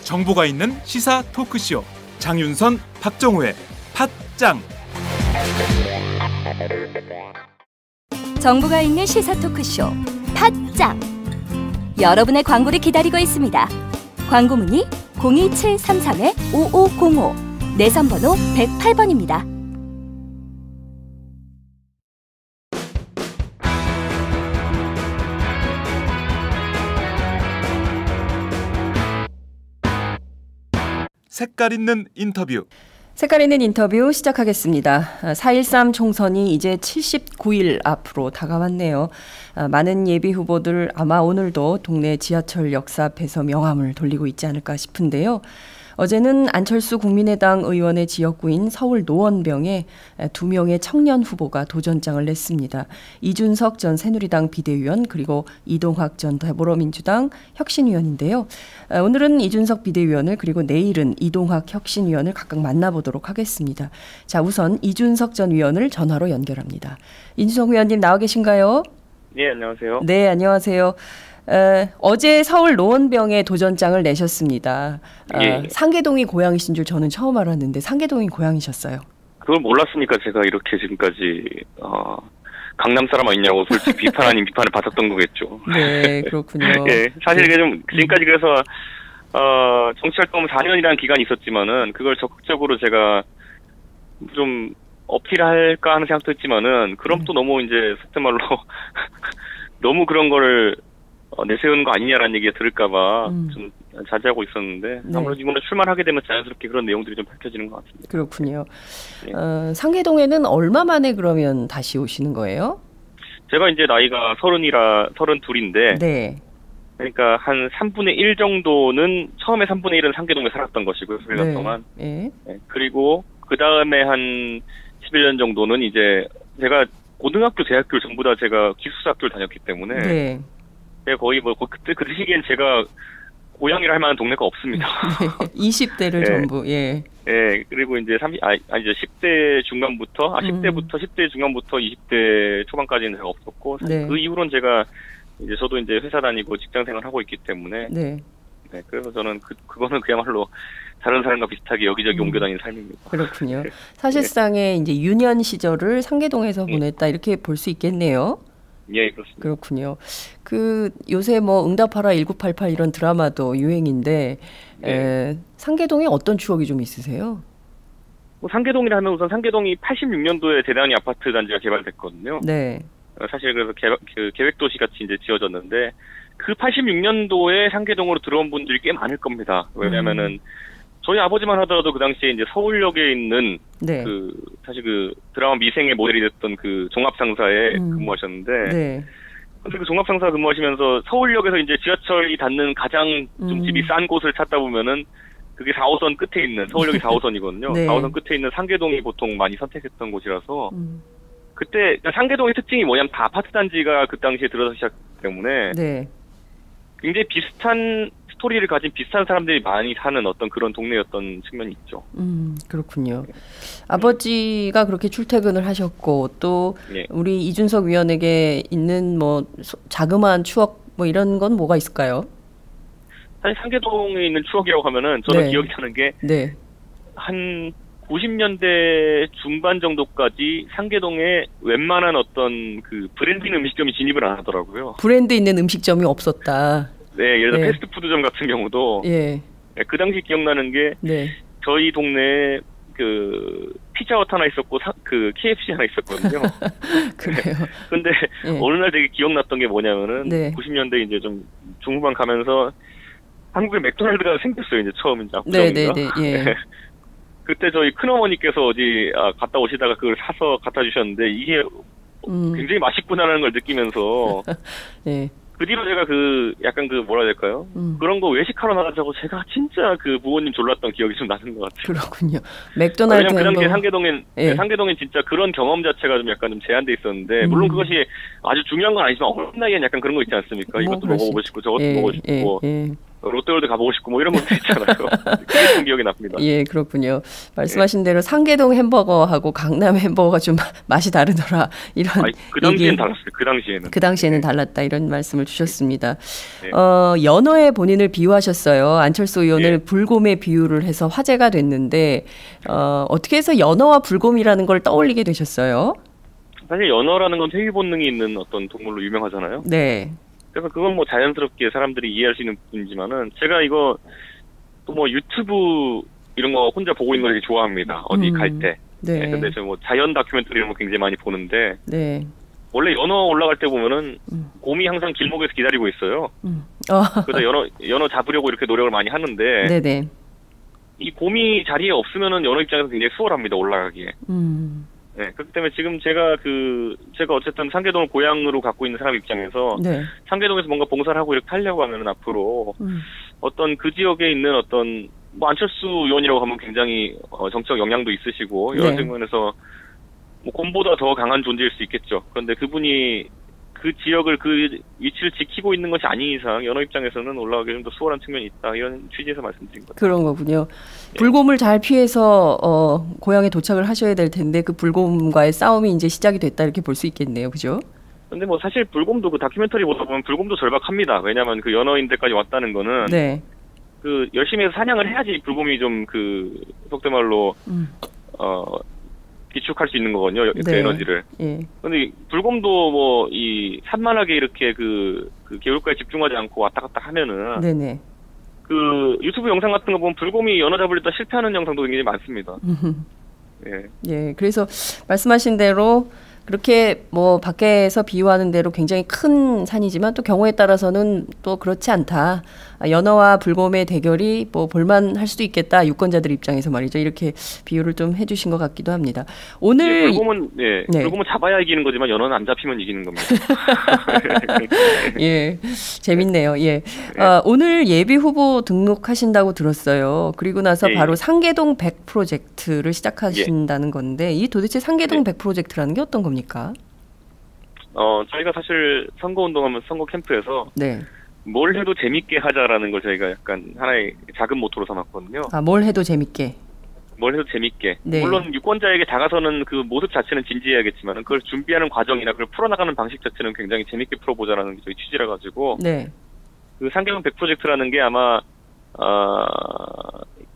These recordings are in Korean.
정보가 있는 시사 토크쇼 장윤선, 박정호의 팟짱. 정보가 있는 시사 토크쇼 팟짱. 여러분의 광고를 기다리고 있습니다. 광고 문의 02733-5505, 내선번호 108번입니다. 색깔 있는 인터뷰. 색깔 있는 인터뷰 시작하겠습니다. 4.13 총선이 이제 79일 앞으로 다가왔네요. 많은 예비 후보들 아마 오늘도 동네 지하철 역사 앞에서 명함을 돌리고 있지 않을까 싶은데요. 어제는 안철수 국민의당 의원의 지역구인 서울 노원병에 2명의 청년 후보가 도전장을 냈습니다. 이준석 전 새누리당 비대위원, 그리고 이동학 전 더불어민주당 혁신위원인데요. 오늘은 이준석 비대위원을, 그리고 내일은 이동학 혁신위원을 각각 만나보도록 하겠습니다. 자, 우선 이준석 전 위원을 전화로 연결합니다. 이준석 위원님 나와 계신가요? 네, 안녕하세요. 네, 안녕하세요. 어제 서울 노원병에 도전장을 내셨습니다. 예. 상계동이 고향이신 줄 저는 처음 알았는데 상계동이 고향이셨어요? 그걸 몰랐으니까 제가 이렇게 지금까지 강남 사람 아니냐고 솔직히 비판 아닌 비판을 받았던 거겠죠. 네, 그렇군요. 예, 사실 이게 좀 지금까지 그래서 정치활동 4년이라는 기간이 있었지만은 그걸 적극적으로 제가 좀 어필할까 하는 생각도 했지만은 그럼 또 너무 이제 속된 말로 너무 그런 거를 내세우는 거 아니냐라는 얘기가 들을까봐 좀 자제하고 있었는데, 네. 아무래도 이번에 출마하게 되면 자연스럽게 그런 내용들이 좀 밝혀지는 것 같습니다. 그렇군요. 네. 상계동에는 얼마 만에 그러면 다시 오시는 거예요? 제가 이제 나이가 32인데, 네. 그러니까 한 3분의 1 정도는, 처음에 3분의 1은 상계동에 살았던 것이고요, 11년 네. 동안. 네. 네. 그리고 그 다음에 한 11년 정도는 이제 제가 고등학교, 대학교 전부 다 제가 기숙사학교를 다녔기 때문에, 네. 제가 거의 그때 그 시기엔 제가 고향이라 할 만한 동네가 없습니다. 네. 20대를 네. 전부, 예. 예, 그리고 이제 이제 10대 중반부터, 10대 중반부터 20대 초반까지는 제가 없었고, 네. 그 이후로는 제가 이제 저도 이제 회사 다니고 직장 생활 하고 있기 때문에, 네. 네, 그래서 저는 그거는 그야말로 다른 사람과 비슷하게 여기저기 옮겨 다니는 삶입니다. 그렇군요. 사실상의 이제 유년 시절을 상계동에서 보냈다, 이렇게 볼 수 있겠네요. 예, 그렇습니다. 그렇군요. 요새 뭐 응답하라 1988 이런 드라마도 유행인데, 네. 상계동에 어떤 추억이 좀 있으세요? 뭐 상계동이라 하면 우선 상계동이 86년도에 대단히 아파트 단지가 개발됐거든요. 네. 사실 그래서 계획도시 같이 이제 지어졌는데, 그 86년도에 상계동으로 들어온 분들이 꽤 많을 겁니다. 왜냐면은 저희 아버지만 하더라도 그 당시에 이제 서울역에 있는 네. 사실 드라마 미생의 모델이 됐던 그 종합상사에 근무하셨는데, 네. 근데 그 종합상사 근무하시면서 서울역에서 이제 지하철이 닿는 가장 좀 집이 싼 곳을 찾다 보면은 그게 4호선 끝에 있는, 서울역이 4호선이거든요. 네. 4호선 끝에 있는 상계동이 보통 많이 선택했던 곳이라서, 그때 상계동의 특징이 뭐냐면 다 아파트 단지가 그 당시에 들어서기 시작했기 때문에, 네. 굉장히 비슷한 스토리를 가진 비슷한 사람들이 많이 사는 어떤 그런 동네였던 측면이 있죠. 그렇군요. 아버지가 그렇게 출퇴근을 하셨고, 또 네. 우리 이준석 위원에게 있는 뭐 자그마한 추억 뭐 이런 건 뭐가 있을까요? 사실 상계동에 있는 추억이라고 하면은 저는 네. 기억이 나는 게 네. 한 90년대 중반 정도까지 상계동에 웬만한 어떤 그 브랜드 있는 음식점이 진입을 안 하더라고요. 브랜드 있는 음식점이 없었다. 네, 예를 들어 네. 패스트푸드점 같은 경우도, 예. 네, 그 당시 기억나는 게 네. 저희 동네에 그 피자헛 하나 있었고 그 KFC 하나 있었거든요. 그래요. 근데 예. 어느 날 되게 기억났던 게 뭐냐면은, 네. 90년대 이제 좀 중후반 가면서 한국에 맥도날드가 생겼어요. 이제 처음 이제 네, 압구정인가? 네, 네. 예. 그때 저희 큰어머니께서 어디 갔다 오시다가 그걸 사서 갖다 주셨는데, 이게 굉장히 맛있구나라는 걸 느끼면서 예. 그 뒤로 제가 약간 뭐라 해야 될까요? 그런 거 외식하러 나가자고 제가 진짜 그 부모님 졸랐던 기억이 좀 나는 것 같아요. 그렇군요. 맥도날드 왜냐면 그 당시에 예. 상계동엔 진짜 그런 경험 자체가 좀 약간 좀 제한돼 있었는데, 물론 그것이 아주 중요한 건 아니지만 어린 나이엔 약간 그런 거 있지 않습니까? 뭐 이것도 먹어보고 싶고 저것도 예, 먹어보고 싶고. 예. 롯데월드 가보고 싶고 뭐 이런 것도 있잖아요. 그게 좀 기억이 납니다. 예, 그렇군요. 말씀하신 대로 상계동 햄버거하고 강남 햄버거가 좀 맛이 다르더라. 이런 그 당시에는 달랐어요. 그 당시에는 달랐다 이런 말씀을 주셨습니다. 연어에 본인을 비유하셨어요. 안철수 의원을 불곰에 비유를 해서 화제가 됐는데 어떻게 해서 연어와 불곰이라는 걸 떠올리게 되셨어요? 사실 연어라는 건 회귀 본능이 있는 어떤 동물로 유명하잖아요. 네. 그래서 그건 뭐 자연스럽게 사람들이 이해할 수 있는 부분이지만은 제가 이거 또 뭐 유튜브 이런 거 혼자 보고 있는 거 되게 좋아합니다. 어디 갈 때. 네. 근데 저 뭐 자연 다큐멘터리 이런 거 굉장히 많이 보는데. 네. 원래 연어 올라갈 때 보면은 곰이 항상 길목에서 기다리고 있어요. 그래서 연어 잡으려고 이렇게 노력을 많이 하는데. 네네. 이 곰이 자리에 없으면은 연어 입장에서 굉장히 수월합니다. 올라가기에. 네, 그렇기 때문에 지금 제가 어쨌든 상계동을 고향으로 갖고 있는 사람 입장에서 네. 상계동에서 뭔가 봉사를 하고 이렇게 하려고 하면은 앞으로 어떤 그 지역에 있는 어떤 뭐 안철수 의원이라고 하면 굉장히 정치적 영향도 있으시고 여러 측면에서 뭐 곰보다 더 강한 존재일 수 있겠죠. 그런데 그분이 그 지역을 그 위치를 지키고 있는 것이 아닌 이상 연어 입장에서는 올라가기 좀 더 수월한 측면이 있다. 이런 취지에서 말씀드린 겁니다. 그런 거군요. 불곰을 잘 피해서 고향에 도착을 하셔야 될 텐데 그 불곰과의 싸움이 이제 시작이 됐다 이렇게 볼 수 있겠네요. 그죠? 근데 뭐 사실 불곰도 그 다큐멘터리 보다 보면 불곰도 절박합니다. 왜냐하면 그 연어인데까지 왔다는 거는 네. 그 열심히 해서 사냥을 해야지 불곰이 좀 그 속된 말로 비축할 수 있는 거거든요. 그 에너지를. 예. 근데 불곰도 뭐 이 산만하게 이렇게 그 개울가에 집중하지 않고 왔다 갔다 하면은 네네. 그 유튜브 영상 같은 거 보면 불곰이 연어 잡으려다 실패하는 영상도 굉장히 많습니다. 예. 예. 그래서 말씀하신 대로 그렇게 뭐 밖에서 비유하는 대로 굉장히 큰 산이지만 또 경우에 따라서는 또 그렇지 않다. 연어와 불곰의 대결이 뭐 볼만할 수도 있겠다. 유권자들 입장에서 말이죠. 이렇게 비유를 좀 해주신 것 같기도 합니다. 오늘 불곰은 잡아야 이기는 거지만 연어는 안 잡히면 이기는 겁니다. 예, 재밌네요. 예, 오늘 예비 후보 등록하신다고 들었어요. 그리고 나서 바로 상계동 100 프로젝트를 시작하신다는 건데 이 도대체 상계동 100 프로젝트라는 게 어떤 겁니까? 저희가 사실 선거운동하면 선거 캠프에서 네. 뭘 해도 재밌게 하자라는 걸 저희가 약간 하나의 작은 모토로 삼았거든요. 뭘 해도 재밌게. 뭘 해도 재밌게. 네. 물론 유권자에게 다가서는 그 모습 자체는 진지해야겠지만 그걸 준비하는 과정이나 그걸 풀어나가는 방식 자체는 굉장히 재밌게 풀어보자라는 게 저희 취지라 가지고 네. 그 상계동 100 프로젝트라는 게 아마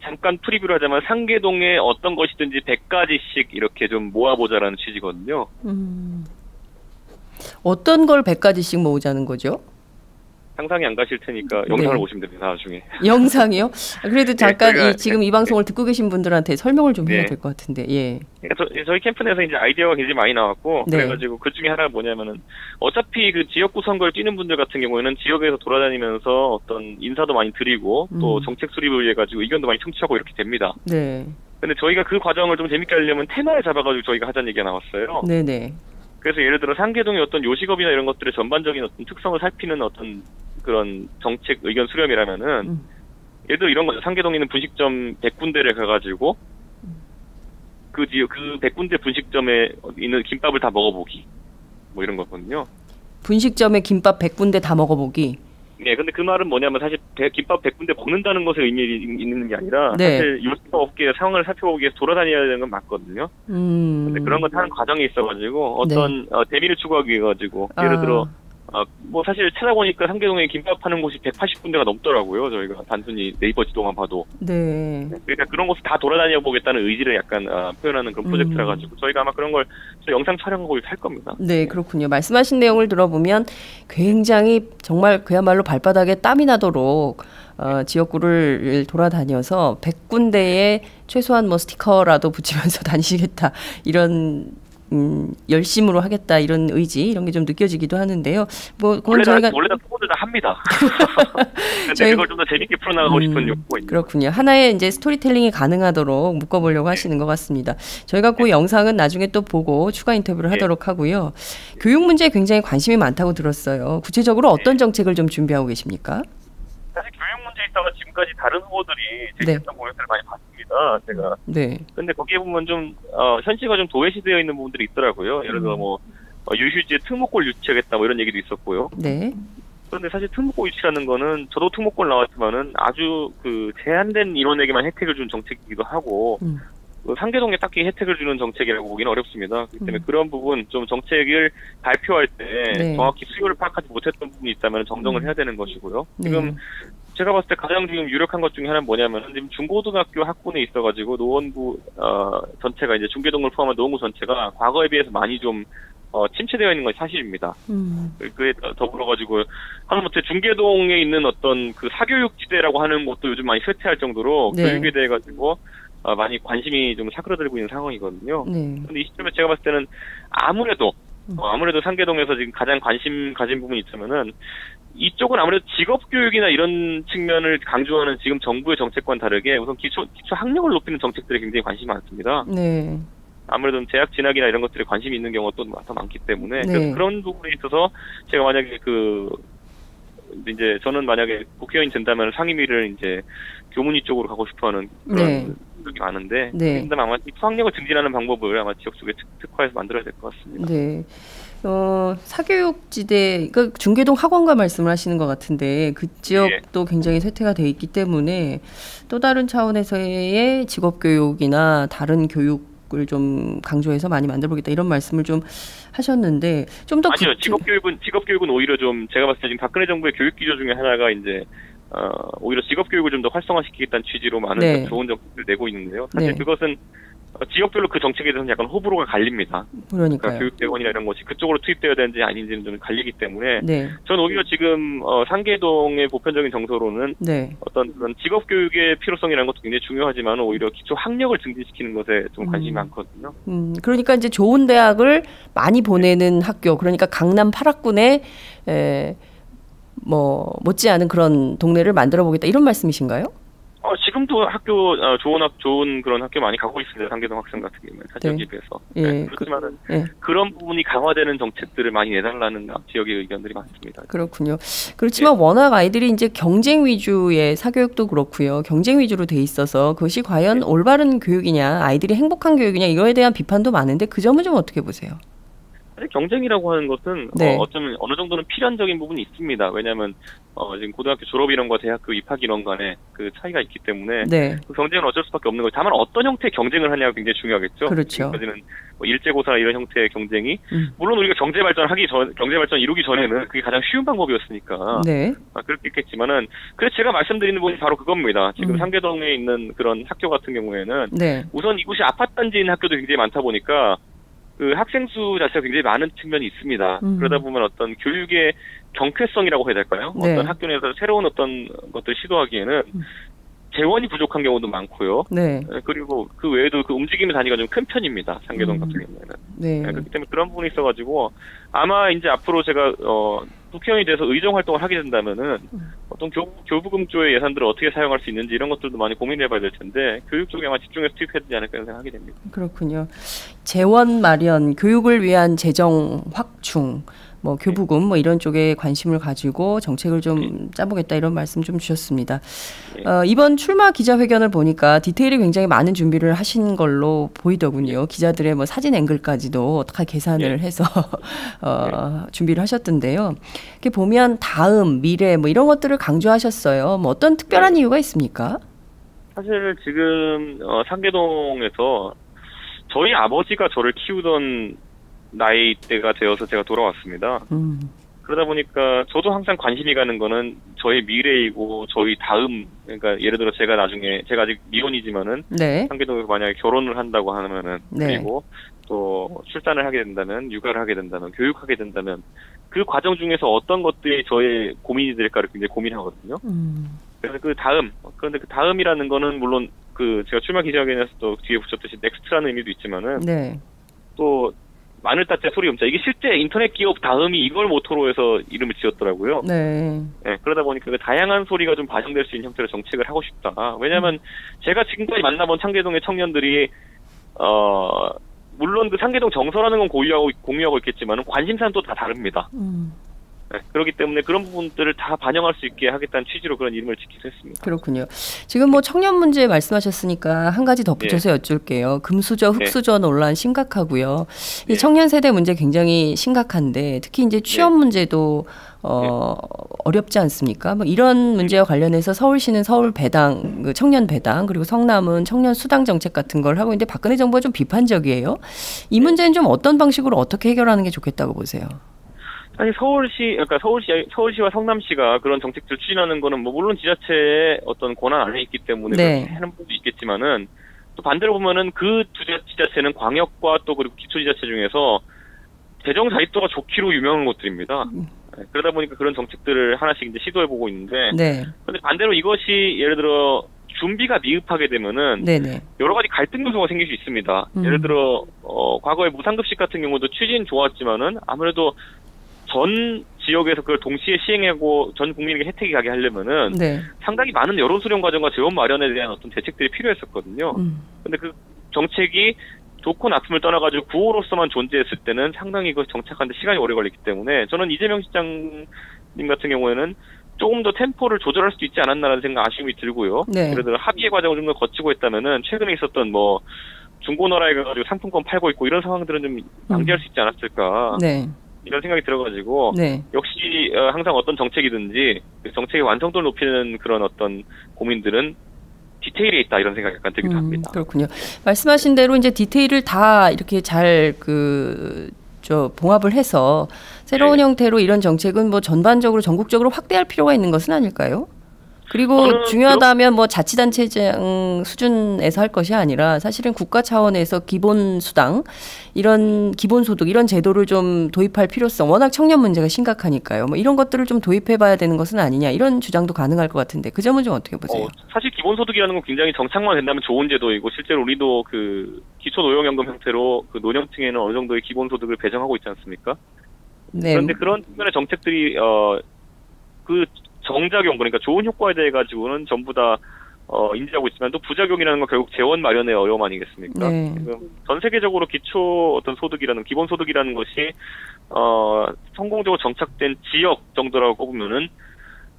잠깐 프리뷰를 하자면 상계동에 어떤 것이든지 100가지씩 이렇게 좀 모아보자라는 취지거든요. 어떤 걸 100가지씩 모으자는 거죠? 상상이 안 가실 테니까 영상을 보시면 됩니다. 나중에. 영상이요? 그래도 잠깐 지금 이 방송을 듣고 계신 분들한테 설명을 좀 해야 될 것 같은데. 예. 그러니까 저희 캠프 내에서 이제 아이디어가 굉장히 많이 나왔고 그래가지고 그 중에 하나가 뭐냐면은 어차피 그 지역구 선거를 뛰는 분들 같은 경우에는 지역에서 돌아다니면서 어떤 인사도 많이 드리고 또 정책 수립을 위해 가지고 의견도 많이 청취하고 이렇게 됩니다. 네. 근데 저희가 그 과정을 좀 재밌게 하려면 테마를 잡아가지고 저희가 하자는 얘기가 나왔어요. 네네. 그래서 예를 들어 상계동의 어떤 요식업이나 이런 것들의 전반적인 어떤 특성을 살피는 어떤 그런 정책 의견 수렴이라면은 예를 들어 이런 거죠. 상계동에 있는 분식점 100군데를 가가지고 그 100군데 분식점에 있는 김밥을 다 먹어보기 뭐 이런 거거든요. 분식점에 김밥 100군데 다 먹어보기. 네, 근데 그 말은 뭐냐면 사실 김밥 100군데 먹는다는 것에 의미 있는 게 아니라 사실 요식업 업계의 상황을 살펴보기 위해서 돌아다녀야 되는 건 맞거든요. 근데 그런 건 하는 과정에 있어가지고 어떤 대미를 추구하기 위해 가지고 예를 들어 뭐 사실 찾아보니까 상계동에 김밥 파는 곳이 180군데가 넘더라고요. 저희가 단순히 네이버 지도만 봐도. 네. 그러니까 그런 곳을 다 돌아다녀 보겠다는 의지를 약간 표현하는 그런 프로젝트라 가지고 저희가 아마 그런 걸 영상 촬영하고 할 겁니다. 네, 그렇군요. 말씀하신 내용을 들어보면 굉장히 정말 그야말로 발바닥에 땀이 나도록 지역구를 돌아다녀서 100군데에 최소한 뭐 스티커라도 붙이면서 다니시겠다 이런 열심으로 하겠다 이런 의지 이런 게 좀 느껴지기도 하는데요. 뭐 원래 다 후보들 다 합니다. 근데 그걸 좀 더 재밌게 풀어나가고 싶은 욕구가 있는 그렇군요. 하나의 이제 스토리텔링이 가능하도록 묶어보려고 하시는 것 같습니다. 저희가 그 영상은 나중에 또 보고 추가 인터뷰를 하도록 하고요. 교육 문제에 굉장히 관심이 많다고 들었어요. 구체적으로 어떤 정책을 좀 준비하고 계십니까? 사실 교육 문제에 있어서 지금까지 다른 후보들이 제시했던 공약들을 많이 봤습니다. 제가. 네. 근데 거기에 보면 좀 현실과 좀 도외시되어 있는 부분들이 있더라고요. 예를 들어 뭐 유휴지에 특목고를 유치하겠다 뭐 이런 얘기도 있었고요. 네. 그런데 사실 특목고 유치라는 거는 저도 특목고를 나왔지만은 아주 그 제한된 인원에게만 혜택을 준 정책이기도 하고 상계동에 딱히 혜택을 주는 정책이라고 보기는 어렵습니다. 그렇기 때문에 그런 부분 좀 정책을 발표할 때 네. 정확히 수요를 파악하지 못했던 부분이 있다면 정정을 해야 되는 것이고요. 지금 네. 제가 봤을 때 가장 지금 유력한 것 중에 하나는 뭐냐면 지금 중고등학교 학군에 있어가지고 노원구 전체가 이제 중계동을 포함한 노원구 전체가 과거에 비해서 많이 좀 침체되어 있는 것이 사실입니다. 그에 더불어가지고 하다못해 중계동에 있는 어떤 그 사교육지대라고 하는 것도 요즘 많이 쇠퇴할 정도로 네. 교육에 대해 가지고 많이 관심이 좀 사그러들고 있는 상황이거든요. 네. 그런데 이 시점에 제가 봤을 때는 아무래도 상계동에서 지금 가장 관심 가진 부분이 있다면은 이쪽은 아무래도 직업교육이나 이런 측면을 강조하는 지금 정부의 정책과는 다르게 우선 기초 학력을 높이는 정책들에 굉장히 관심이 많습니다. 네. 아무래도 재학 진학이나 이런 것들에 관심이 있는 경우가 또 더 많기 때문에 네. 그래서 그런 부분에 있어서 제가 만약에 이제 저는 만약에 국회의원이 된다면 상임위를 이제 교문위 쪽으로 가고 싶어하는 그런 네. 생각이 많은데 네. 그런데 아마 이 수학력을 증진하는 방법을 아마 지역 속에 특화해서 만들어야 될 것 같습니다. 네. 사교육지대, 그러니까 중계동 학원가 말씀을 하시는 것 같은데 그 지역도 굉장히 쇠퇴가 돼 있기 때문에 또 다른 차원에서의 직업교육이나 다른 교육을 좀 강조해서 많이 만들어보겠다 이런 말씀을 좀 하셨는데 좀 더 아니요. 직업교육은 오히려 좀 제가 봤을 때 지금 박근혜 정부의 교육 기조 중에 하나가 이제 오히려 직업교육을 좀 더 활성화시키겠다는 취지로 많은 네. 좋은 정책을 내고 있는데요. 사실 네. 그것은 지역별로 그 정책에 대해서는 약간 호불호가 갈립니다. 그러니까요. 교육대원이나 이런 것이 그쪽으로 투입되어야 되는지 아닌지는 좀 갈리기 때문에 네. 저는 오히려 지금 상계동의 보편적인 정서로는 네. 어떤 그런 직업교육의 필요성이라는 것도 굉장히 중요하지만 오히려 기초 학력을 증진시키는 것에 좀 관심이 많거든요. 그러니까 이제 좋은 대학을 많이 보내는 학교, 그러니까 강남 8학군에 못지않은 그런 동네를 만들어 보겠다 이런 말씀이신가요? 지금도 좋은 그런 학교 많이 가고 있습니다. 상계동 학생 같은 경우는 사지역에 비해서. 예, 그렇지만은 예. 그런 부분이 강화되는 정책들을 많이 내달라는 지역의 의견들이 많습니다. 그렇군요. 그렇지만 워낙 아이들이 이제 경쟁 위주의 사교육도 그렇고요. 경쟁 위주로 돼 있어서 그것이 과연 올바른 교육이냐, 아이들이 행복한 교육이냐 이거에 대한 비판도 많은데 그 점은 좀 어떻게 보세요? 사실 경쟁이라고 하는 것은 네. 어쩌면 어느 정도는 필연적인 부분이 있습니다. 왜냐하면 지금 고등학교 졸업 인원과 대학교 입학 인원 간의 그 차이가 있기 때문에 네. 그 경쟁은 어쩔 수밖에 없는 거죠. 다만 어떤 형태의 경쟁을 하냐가 굉장히 중요하겠죠. 그렇죠. 지금까지는 일제고사나 이런 형태의 경쟁이 물론 우리가 경제 발전 이루기 전에는 그게 가장 쉬운 방법이었으니까 네. 그렇게 있겠지만은 그래서 제가 말씀드리는 부분이 바로 그겁니다. 지금 상계동에 있는 그런 학교 같은 경우에는 네. 우선 이곳이 아파트 단지인 학교도 굉장히 많다 보니까 그 학생 수 자체가 굉장히 많은 측면이 있습니다. 그러다 보면 어떤 교육의 경쾌성이라고 해야 될까요? 네. 어떤 학교 내에서 새로운 어떤 것들을 시도하기에는 재원이 부족한 경우도 많고요. 네. 그리고 그 외에도 그 움직임의 단위가 좀 큰 편입니다. 상계동 같은 경우에는. 네. 그렇기 때문에 그런 부분이 있어가지고 아마 이제 앞으로 제가 국회의원이 돼서 의정 활동을 하게 된다면은 어떤 교부금 쪽의 예산들을 어떻게 사용할 수 있는지 이런 것들도 많이 고민해봐야 될 텐데 교육 쪽에 아마 집중해서 투입해야 되지 않을까 생각하게 됩니다. 그렇군요. 재원 마련, 교육을 위한 재정 확충, 교부금 이런 쪽에 관심을 가지고 정책을 좀 짜보겠다 이런 말씀 좀 주셨습니다. 이번 출마 기자회견을 보니까 디테일이 굉장히 많은 준비를 하신 걸로 보이더군요. 기자들의 사진 앵글까지도 다 계산을 해서 준비를 하셨던데요. 이렇게 보면 다음, 미래 이런 것들을 강조하셨어요. 어떤 특별한 이유가 있습니까? 사실 지금 상계동에서 저희 아버지가 저를 키우던 나이대가 되어서 제가 돌아왔습니다. 그러다 보니까 저도 항상 관심이 가는 거는 저의 미래이고 저희 다음, 그러니까 예를 들어 제가 아직 미혼이지만은 네. 상계동에서 만약에 결혼을 한다고 하면은 네. 그리고 또 출산을 하게 된다면, 육아를 하게 된다면, 교육하게 된다면 그 과정 중에서 어떤 것들이 저의 고민이 될까를 굉장히 고민하거든요. 그래서 그런데 그 다음이라는 거는 물론 제가 출마 기자회견에서 또 뒤에 붙였듯이 넥스트라는 의미도 있지만은 네. 또 마늘 따뜻 소리 염자. 이게 실제 인터넷 기업 다음이 이걸 모토로 해서 이름을 지었더라고요. 네. 네, 그러다 보니까 그 다양한 소리가 좀 반영될 수 있는 형태로 정책을 하고 싶다. 왜냐하면 제가 지금까지 만나본 상계동의 청년들이 물론 그 상계동 정서라는 건 공유하고 있겠지만 관심사는 또 다 다릅니다. 네, 그렇기 때문에 그런 부분들을 다 반영할 수 있게 하겠다는 취지로 그런 이름을 짓기도 했습니다. 그렇군요. 지금 뭐 청년 문제 말씀하셨으니까 한 가지 덧붙여서 여쭐게요. 금수저, 흑수저 논란 심각하고요. 이 청년 세대 문제 굉장히 심각한데 특히 이제 취업 문제도 어렵지 않습니까? 뭐 이런 문제와 관련해서 서울시는 서울 배당, 그 청년 배당, 그리고 성남은 청년 수당 정책 같은 걸 하고 있는데 박근혜 정부가 좀 비판적이에요. 이 문제는 좀 어떤 방식으로 어떻게 해결하는 게 좋겠다고 보세요? 아니 그러니까 서울시와 성남시가 그런 정책들 추진하는 거는 뭐 물론 지자체의 어떤 권한 안에 있기 때문에 그렇게 하는 부분도 있겠지만은 또 반대로 보면은 그 두 지자체는 광역과 또 그리고 기초지자체 중에서 재정 자립도가 좋기로 유명한 곳들입니다. 그러다 보니까 그런 정책들을 하나씩 이제 시도해보고 있는데, 근데 반대로 이것이 예를 들어 준비가 미흡하게 되면은 여러 가지 갈등 요소가 생길 수 있습니다. 예를 들어 과거에 무상급식 같은 경우도 취지는 좋았지만은 아무래도 전 지역에서 그걸 동시에 시행하고 전 국민에게 혜택이 가게 하려면은 상당히 많은 여론 수렴 과정과 재원 마련에 대한 어떤 대책들이 필요했었거든요. 근데 그 정책이 좋고 나쁨을 떠나가지고 구호로서만 존재했을 때는 상당히 그 정착하는데 시간이 오래 걸렸기 때문에 저는 이재명 시장님 같은 경우에는 조금 더 템포를 조절할 수도 있지 않았나라는 생각 아쉬움이 들고요. 예를 들어 합의의 과정을 좀 더 거치고 했다면은 최근에 있었던 뭐 중고나라에 가가지고 상품권 팔고 있고 이런 상황들은 좀 방지할 수 있지 않았을까. 이런 생각이 들어가지고 역시 항상 어떤 정책이든지 그 정책의 완성도를 높이는 그런 어떤 고민들은 디테일에 있다 이런 생각이 약간 들기도 합니다. 그렇군요. 말씀하신 대로 이제 디테일을 다 이렇게 잘 봉합을 해서 새로운 형태로 이런 정책은 뭐 전반적으로 전국적으로 확대할 필요가 있는 것은 아닐까요? 그리고 중요하다면 뭐 자치단체장 수준에서 할 것이 아니라 사실은 국가 차원에서 기본수당 이런 기본소득 이런 제도를 좀 도입할 필요성 워낙 청년 문제가 심각하니까요. 뭐 이런 것들을 좀 도입해봐야 되는 것은 아니냐 이런 주장도 가능할 것 같은데 그 점은 좀 어떻게 보세요? 사실 기본소득이라는 건 굉장히 정착만 된다면 좋은 제도이고 실제로 우리도 그 기초노령연금 형태로 그 노령층에는 어느 정도의 기본소득을 배정하고 있지 않습니까? 그런데 그런 측면의 정책들이 그 정작용 그러니까 좋은 효과에 대해 가지고는 전부 다 인지하고 있지만 또 부작용이라는 건 결국 재원 마련의 어려움 아니겠습니까? 지금 전 세계적으로 기초 어떤 소득이라는 기본 소득이라는 것이 성공적으로 정착된 지역 정도라고 꼽으면은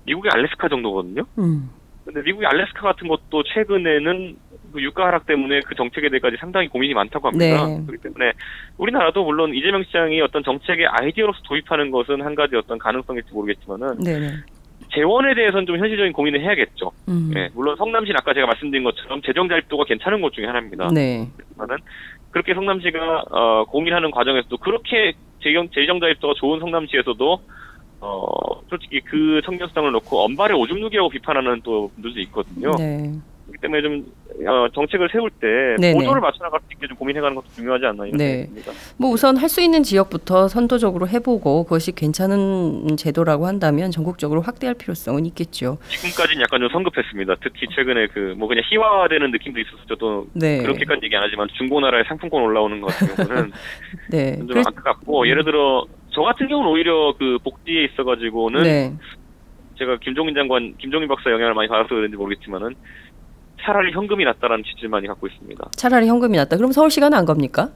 미국의 알래스카 정도거든요. 근데 미국의 알래스카 같은 것도 최근에는 그 유가 하락 때문에 그 정책에 대해까지 상당히 고민이 많다고 합니다. 그렇기 때문에 우리나라도 물론 이재명 시장이 어떤 정책의 아이디어로서 도입하는 것은 한 가지 어떤 가능성일지 모르겠지만은 재원에 대해서는 좀 현실적인 고민을 해야겠죠. 물론 성남시는 아까 제가 말씀드린 것처럼 재정 자립도가 괜찮은 곳 중에 하나입니다. 그렇지만은 그렇게 성남시가 고민하는 과정에서도 그렇게 재정 자립도가 좋은 성남시에서도 솔직히 그 청년 수당을 놓고 언발의 오줌 누기라고 비판하는 또 분들도 있거든요. 그렇기 때문에 좀 정책을 세울 때 보조를 맞춰나갈 수 있게 좀 고민해가는 것도 중요하지 않나 이런 생각입니다. 뭐 우선 할 수 있는 지역부터 선도적으로 해보고 그것이 괜찮은 제도라고 한다면 전국적으로 확대할 필요성은 있겠죠. 지금까지는 약간 좀 성급했습니다. 특히 최근에 그 뭐 그냥 희화화되는 느낌도 있어서 저도 그렇게까지 얘기 안 하지만 중고나라에 상품권 올라오는 것 같은 경우는 좀 안타깝고 예를 들어 저 같은 경우는 오히려 그 복지에 있어가지고는 제가 김종인 박사 영향을 많이 받아서 그런지 모르겠지만은 차라리 현금이 낫다라는 취지를 많이 갖고 있습니다. 차라리 현금이 낫다. 그럼 서울시가 난 겁니까?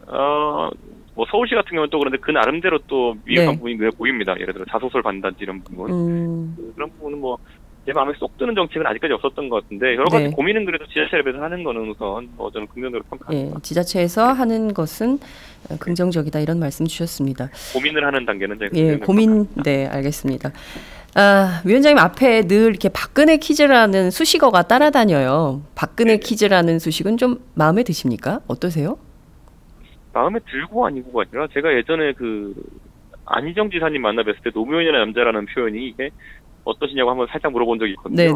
뭐 서울시 같은 경우는 또 그런데 그 나름대로 또 미흡한 부분이 눈에 보입니다. 예를 들어 자소서를 받는다든지 이런 부분. 그런 부분은 뭐 제 마음에 쏙 드는 정책은 아직까지 없었던 것 같은데 여러 가지 고민은 그래도 지자체 레벨에서 하는 거는 우선 저는 긍정적으로 평가합니다. 지자체에서 하는 것은 긍정적이다 이런 말씀 주셨습니다. 고민을 하는 단계는 제가 고민 알겠습니다. 위원장님 앞에 늘 이렇게 박근혜 퀴즈라는 수식어가 따라다녀요. 박근혜 퀴즈라는 수식은 좀 마음에 드십니까? 어떠세요? 마음에 들고 아니고가 아니라 제가 예전에 그 안희정 지사님 만나 뵀을 때 노무현이라는 남자라는 표현이 이게 어떠시냐고 한번 살짝 물어본 적이 있거든요.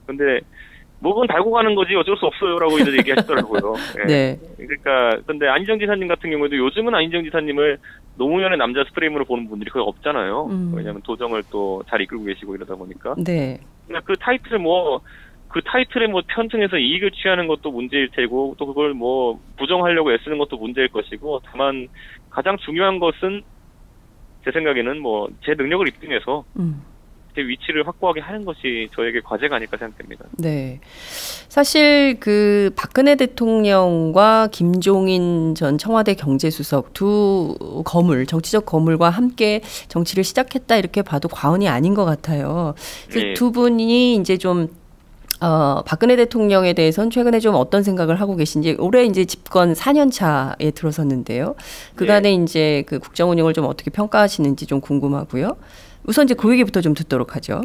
근데 뭐 그건 달고 가는 거지 어쩔 수 없어요라고 이제 얘기하시더라고요. 그러니까 근데 안희정 지사님 같은 경우에도 요즘은 안희정 지사님을 노무현의 남자 프레임으로 보는 분들이 거의 없잖아요. 왜냐하면 도정을 또 잘 이끌고 계시고 이러다 보니까. 그 타이틀에 뭐 편승해서 이익을 취하는 것도 문제일 테고 또 그걸 뭐 부정하려고 애쓰는 것도 문제일 것이고 다만 가장 중요한 것은 제 생각에는 뭐 제 능력을 입증해서 제 위치를 확고하게 하는 것이 저에게 과제가 아닐까 생각됩니다. 네. 사실 그 박근혜 대통령과 김종인 전 청와대 경제수석 두 정치적 거물과 함께 정치를 시작했다 이렇게 봐도 과언이 아닌 것 같아요. 그래서 네. 두 분이 이제 좀 박근혜 대통령에 대해서는 최근에 좀 어떤 생각을 하고 계신지 올해 이제 집권 4년 차에 들어섰는데요. 그간에 이제 그 국정 운영을 좀 어떻게 평가하시는지 좀 궁금하고요. 우선 이제 그 얘기부터 좀 듣도록 하죠.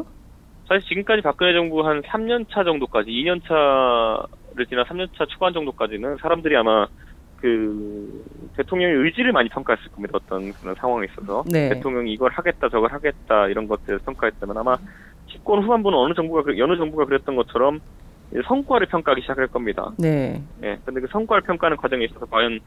사실 지금까지 박근혜 정부 한 3년 차 정도까지 2년 차를 지나 3년 차 초반 정도까지는 사람들이 아마 그 대통령의 의지를 많이 평가했을 겁니다. 어떤 그런 상황에 있어서 네. 대통령이 이걸 하겠다 저걸 하겠다 이런 것들을 평가했다면 아마 집권 후반부는 어느 정부가 그랬던 것처럼 성과를 평가하기 시작할 겁니다. 네. 예. 근데 그 성과를 평가하는 과정에 있어서 과연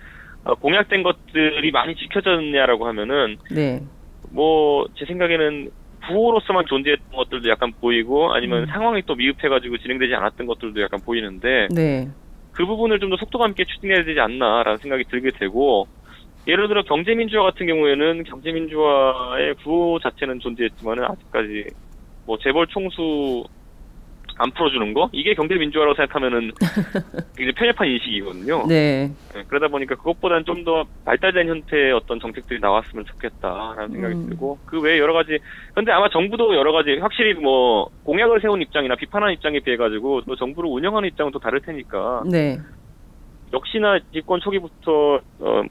공약된 것들이 많이 지켜졌냐라고 하면은 네. 뭐 제 생각에는 구호로서만 존재했던 것들도 약간 보이고 아니면 상황이 또 미흡해가지고 진행되지 않았던 것들도 약간 보이는데 네. 그 부분을 좀 더 속도감 있게 추진해야 되지 않나라는 생각이 들게 되고 예를 들어 경제민주화 같은 경우에는 경제민주화의 구호 자체는 존재했지만은 아직까지 뭐 재벌 총수 안 풀어주는 거 이게 경제민주화라고 생각하면은 굉장히 편협한 인식이거든요. 네. 네, 그러다 보니까 그것보다는 좀 더 발달된 형태의 어떤 정책들이 나왔으면 좋겠다라는 생각이 들고 그 외에 여러 가지 근데 아마 정부도 여러 가지 확실히 뭐 공약을 세운 입장이나 비판하는 입장에 비해 가지고 또 정부를 운영하는 입장은 또 다를 테니까 네. 역시나 집권 초기부터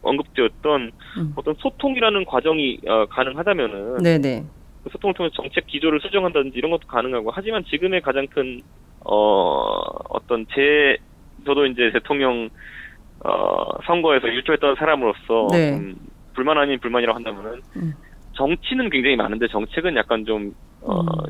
언급되었던 어떤 소통이라는 과정이 가능하다면은 네네. 그 소통을 통해서 정책 기조를 수정한다든지 이런 것도 가능하고 하지만 지금의 가장 큰 어떤 저도 이제 대통령 선거에서 일조했던 사람으로서 네. 좀 불만 아닌 불만이라고 한다면은 정치는 굉장히 많은데 정책은 약간 좀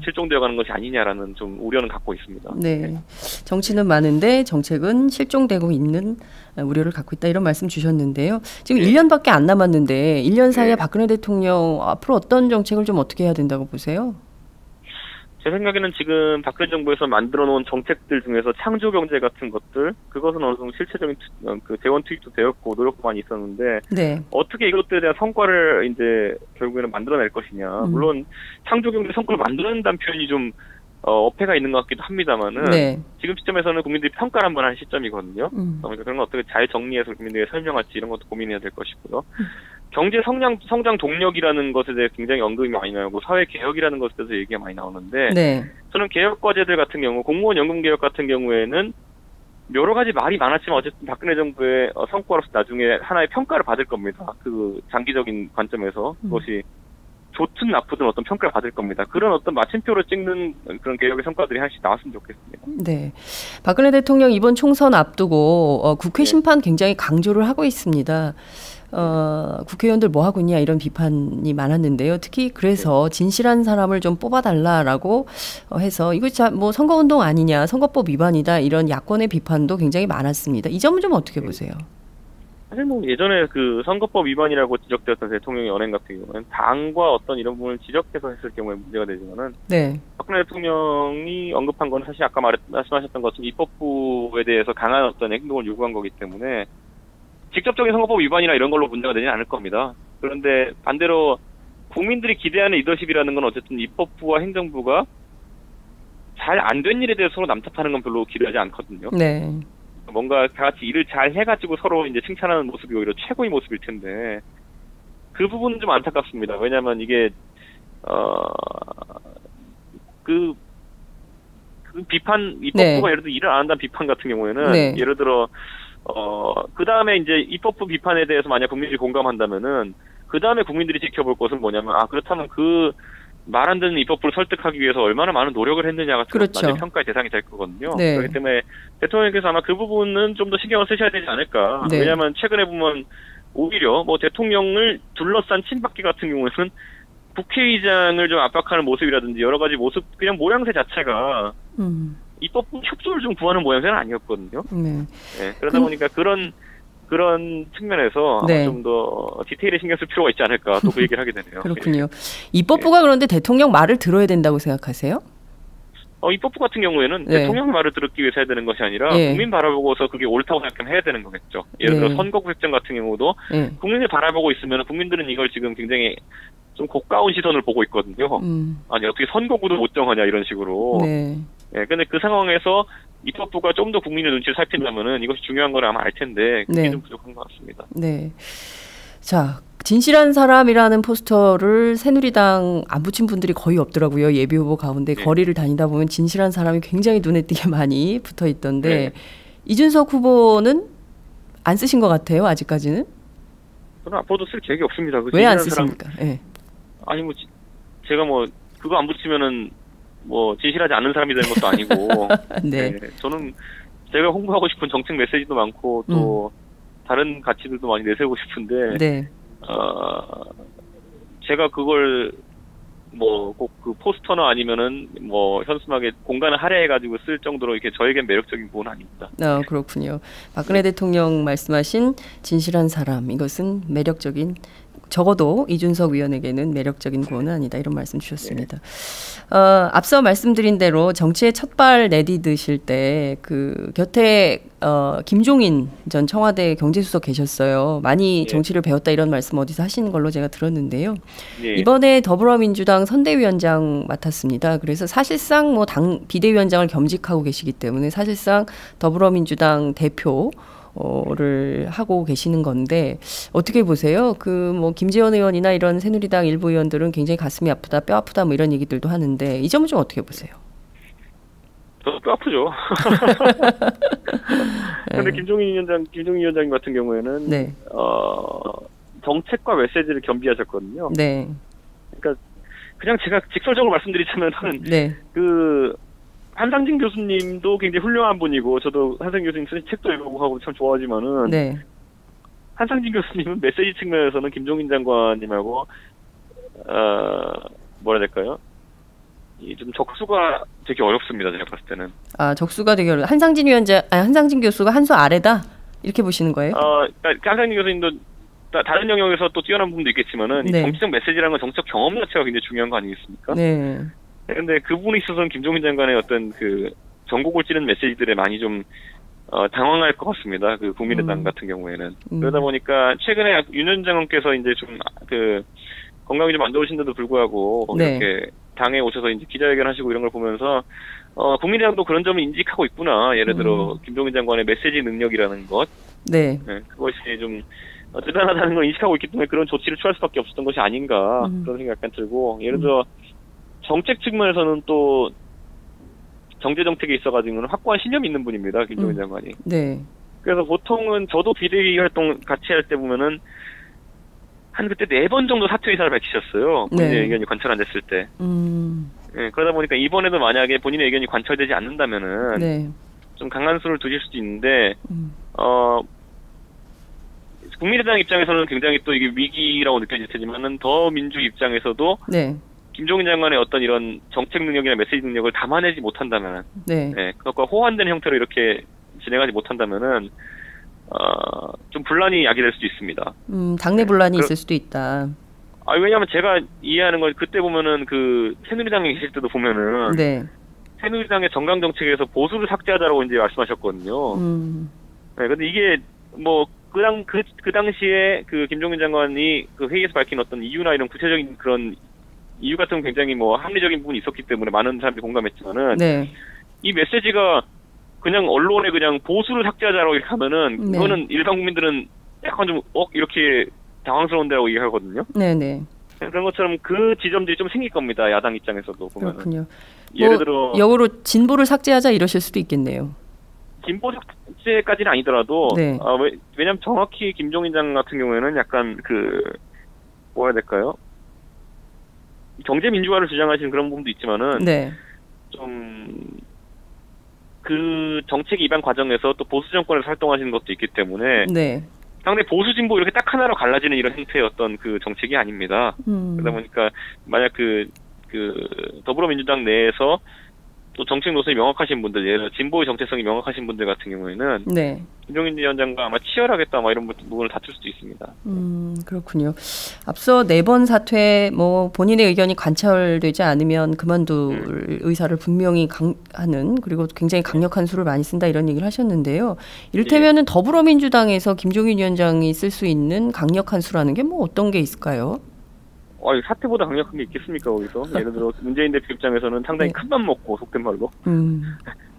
실종되어가는 것이 아니냐라는 좀 우려는 갖고 있습니다. 네. 정치는 많은데 정책은 실종되고 있는 우려를 갖고 있다 이런 말씀 주셨는데요. 지금 1년밖에 안 남았는데 1년 사이에 박근혜 대통령 앞으로 어떤 정책을 좀 어떻게 해야 된다고 보세요? 제 생각에는 지금 박근혜 정부에서 만들어 놓은 정책들 중에서 창조 경제 같은 것들, 그것은 어느 정도 실체적인 그 재원 투입도 되었고 노력도 많이 있었는데, 네. 어떻게 이것들에 대한 성과를 이제 결국에는 만들어낼 것이냐. 물론 창조 경제 성과를 만들어낸다는 표현이 좀 어폐가 있는 것 같기도 합니다만은, 네. 지금 시점에서는 국민들이 평가를 한번 할 시점이거든요. 그러니까 그런 거 어떻게 잘 정리해서 국민들에게 설명할지 이런 것도 고민해야 될 것이고요. 경제 성장 동력이라는 것에 대해 굉장히 언급이 많이 나오고 사회 개혁이라는 것에 대해서 얘기가 많이 나오는데 네. 저는 개혁 과제들 같은 경우 공무원 연금 개혁 같은 경우에는 여러 가지 말이 많았지만 어쨌든 박근혜 정부의 성과로서 나중에 하나의 평가를 받을 겁니다. 그 장기적인 관점에서 그것이 좋든 나쁘든 어떤 평가를 받을 겁니다. 그런 어떤 마침표를 찍는 그런 개혁의 성과들이 하나씩 나왔으면 좋겠습니다. 네. 박근혜 대통령 이번 총선 앞두고 국회 심판 굉장히 강조를 하고 있습니다. 국회의원들 뭐 하고 있냐 이런 비판이 많았는데요. 특히 그래서 진실한 사람을 좀 뽑아달라라고 해서 이거 뭐 선거운동 아니냐, 선거법 위반이다 이런 야권의 비판도 굉장히 많았습니다. 이 점은 좀 어떻게 보세요? 사실 뭐 예전에 그 선거법 위반이라고 지적되었던 대통령의 연행 같은 경우는 당과 어떤 이런 부분을 지적해서 했을 경우에 문제가 되지만은 네. 박근혜 대통령이 언급한 건 사실 아까 말씀하셨던 것처럼 입법부에 대해서 강한 어떤 행동을 요구한 거기 때문에 직접적인 선거법 위반이나 이런 걸로 문제가 되지는 않을 겁니다. 그런데 반대로 국민들이 기대하는 리더십이라는 건 어쨌든 입법부와 행정부가 잘 안 된 일에 대해서 서로 남탓하는 건 별로 기대하지 않거든요. 네. 뭔가 다 같이 일을 잘 해가지고 서로 이제 칭찬하는 모습이 오히려 최고의 모습일 텐데 그 부분은 좀 안타깝습니다. 왜냐하면 이게 그 비판 입법부가 네. 예를 들어 일을 안 한다는 비판 같은 경우에는 네. 예를 들어 그 다음에 이제 입법부 비판에 대해서 만약 국민들이 공감한다면은 그 다음에 국민들이 지켜볼 것은 뭐냐면 그렇다면 그 말 안 듣는 입법부를 설득하기 위해서 얼마나 많은 노력을 했느냐가 그렇죠. 나중에 평가의 대상이 될 거거든요. 네. 그렇기 때문에 대통령께서 아마 그 부분은 좀 더 신경을 쓰셔야 되지 않을까. 네. 왜냐하면 최근에 보면 오히려 뭐 대통령을 둘러싼 친박계 같은 경우에는 국회의장을 좀 압박하는 모습이라든지 여러 가지 모습 그냥 모양새 자체가 입법부 협조를 좀 구하는 모양새는 아니었거든요. 네. 네, 그러다 보니까 그런 측면에서 네. 좀 더 디테일에 신경 쓸 필요가 있지 않을까 또 그 얘기를 하게 되네요. 그렇군요. 입법부가 그런데 대통령 말을 들어야 된다고 생각하세요? 입법부 같은 경우에는 네. 대통령 말을 듣기 위해서 해야 되는 것이 아니라 네. 국민 바라보고서 그게 옳다고 생각하면 해야 되는 거겠죠. 예를 들어 네. 선거구 획정 같은 경우도 네. 국민을 바라보고 있으면 국민들은 이걸 지금 굉장히 좀 고가운 시선을 보고 있거든요. 아니 어떻게 선거구도 못 정하냐 이런 식으로. 네. 예, 근데 그 상황에서 입법부가 좀 더 국민의 눈치를 살핀다면은 이것이 중요한 걸 아마 알 텐데 그게 네. 좀 부족한 것 같습니다. 네. 자, 진실한 사람이라는 포스터를 새누리당 안 붙인 분들이 거의 없더라고요. 예비 후보 가운데 네. 거리를 다니다 보면 진실한 사람이 굉장히 눈에 띄게 많이 붙어 있던데 네. 이준석 후보는 안 쓰신 것 같아요. 아직까지는. 저는 앞으로도 쓸 계획이 없습니다. 그 왜 안 진실한 쓰십니까? 예. 아니 뭐 제가 뭐 그거 안 붙이면은 뭐 진실하지 않는 사람이 되는 것도 아니고. 네. 네, 저는 제가 홍보하고 싶은 정책 메시지도 많고 또 다른 가치들도 많이 내세우고 싶은데 네. 제가 그걸 뭐 꼭 그 포스터나 아니면은 뭐 현수막에 공간을 할애해가지고 쓸 정도로 이렇게 저에겐 매력적인 부분은 아닙니다. 그렇군요. 박근혜 대통령 말씀하신 진실한 사람, 이것은 매력적인, 적어도 이준석 위원에게는 매력적인 구호는 아니다, 이런 말씀 주셨습니다. 앞서 말씀드린 대로 정치에 첫발 내디드실 때 그 곁에 김종인 전 청와대 경제수석 계셨어요. 많이 정치를 배웠다 이런 말씀 어디서 하시는 걸로 제가 들었는데요. 이번에 더불어민주당 선대위원장 맡았습니다. 그래서 사실상 뭐 당 비대위원장을 겸직하고 계시기 때문에 사실상 더불어민주당 대표를 하고 계시는 건데 어떻게 보세요? 그 뭐 김재원 의원이나 이런 새누리당 일부 의원들은 굉장히 가슴이 아프다, 뼈 아프다 뭐 이런 얘기들도 하는데 이 점은 좀 어떻게 보세요? 저도 뼈 아프죠. 근데 김종인 위원장 같은 경우에는 네. 정책과 메시지를 겸비하셨거든요. 네. 그러니까 그냥 제가 직설적으로 말씀드리자면은 네. 그 한상진 교수님도 굉장히 훌륭한 분이고 저도 한상진 교수님 쓰신 책도 읽어보고 참 좋아하지만은 네. 한상진 교수님은 메시지 측면에서는 김종인 장관님하고 뭐라 해야 될까요? 좀 적수가 되게 어렵습니다. 제가 봤을 때는. 적수가 되게 어려워. 한상진 교수가 한 수 아래다 이렇게 보시는 거예요? 그러니까 한상진 교수님도 다른 영역에서 또 뛰어난 부분도 있겠지만은 네. 이 정치적 메시지라는 건 정치적 경험 자체가 굉장히 중요한 거 아니겠습니까? 네. 근데 그 부분에 있어서는 김종인 장관의 어떤 그 전곡을 찌르는 메시지들에 많이 좀 당황할 것 같습니다. 그 국민의당 같은 경우에는. 그러다 보니까 최근에 윤 전 장관께서 이제 좀 그 건강이 좀 안 좋으신데도 불구하고 네. 이렇게 당에 오셔서 이제 기자회견 하시고 이런 걸 보면서 국민의당도 그런 점을 인식하고 있구나. 예를 들어 김종인 장관의 메시지 능력이라는 것. 네. 네, 그것이 좀 대단하다는 걸 인식하고 있기 때문에 그런 조치를 취할 수밖에 없었던 것이 아닌가 그런 생각 약간 들고 예를 들어 정책 측면에서는 또 경제정책에 있어가지고는 확고한 신념이 있는 분입니다. 김종인 장관이. 네. 그래서 보통은 저도 비대위 활동 같이 할 때 보면은 한 그때 4번 정도 사퇴 의사를 밝히셨어요. 본인의 네. 의견이 관철 안 됐을 때. 네, 그러다 보니까 이번에도 만약에 본인의 의견이 관철되지 않는다면은 네. 좀 강한 수를 두실 수도 있는데 국민의당 입장에서는 굉장히 또 이게 위기라고 느껴질 테지만은 더민주 입장에서도 네. 김종인 장관의 어떤 이런 정책 능력이나 메시지 능력을 담아내지 못한다면, 네. 그것과 호환된 형태로 이렇게 진행하지 못한다면은 좀 분란이 야기될 수도 있습니다. 당내 분란이 있을 수도 있다. 왜냐하면 제가 이해하는 건 그때 보면은 그 새누리당에 계실 때도 보면은 네. 새누리당의 정강 정책에서 보수를 삭제하자라고 이제 말씀하셨거든요. 네, 근데 이게 뭐 그 당시에 그 김종인 장관이 그 회의에서 밝힌 어떤 이유나 이런 구체적인 그런 이유 같은 건 굉장히 뭐 합리적인 부분이 있었기 때문에 많은 사람들이 공감했지만은 네. 이 메시지가 그냥 언론에 그냥 보수를 삭제하자라고 이렇게 하면은 네. 그거는 일반 국민들은 약간 좀 이렇게 당황스러운데라고 얘기하거든요. 네네. 그런 것처럼 그 지점들이 좀 생길 겁니다. 야당 입장에서도 보면은. 그렇군요. 예를 들어 역으로 진보를 삭제하자 이러실 수도 있겠네요. 진보 삭제까지는 아니더라도 네. 왜냐면 정확히 김종인 장관 같은 경우에는 약간 뭐라 해야 될까요? 경제 민주화를 주장하시는 그런 부분도 있지만은 네. 좀 그 정책 입안 과정에서 또 보수 정권에서 활동하시는 것도 있기 때문에 네. 상대 보수 진보 이렇게 딱 하나로 갈라지는 이런 형태의 어떤 그 정책이 아닙니다. 그러다 보니까 만약 그 더불어민주당 내에서 또 정책 노선이 명확하신 분들, 예를 들어 진보의 정체성이 명확하신 분들 같은 경우에는 네. 김종인 위원장과 아마 치열하게 또 아마 이런 부분을 다툴 수도 있습니다. 그렇군요. 앞서 4번 사퇴 뭐 본인의 의견이 관철되지 않으면 그만둘 의사를 분명히 하는 그리고 굉장히 강력한 수를 많이 쓴다 이런 얘기를 하셨는데요. 이를테면은 더불어민주당에서 김종인 위원장이 쓸 수 있는 강력한 수라는 게 뭐 어떤 게 있을까요? 사태보다 강력한 게 있겠습니까, 거기서? 예를 들어, 문재인 대표 입장에서는 상당히 네. 큰맘 먹고, 속된 말로.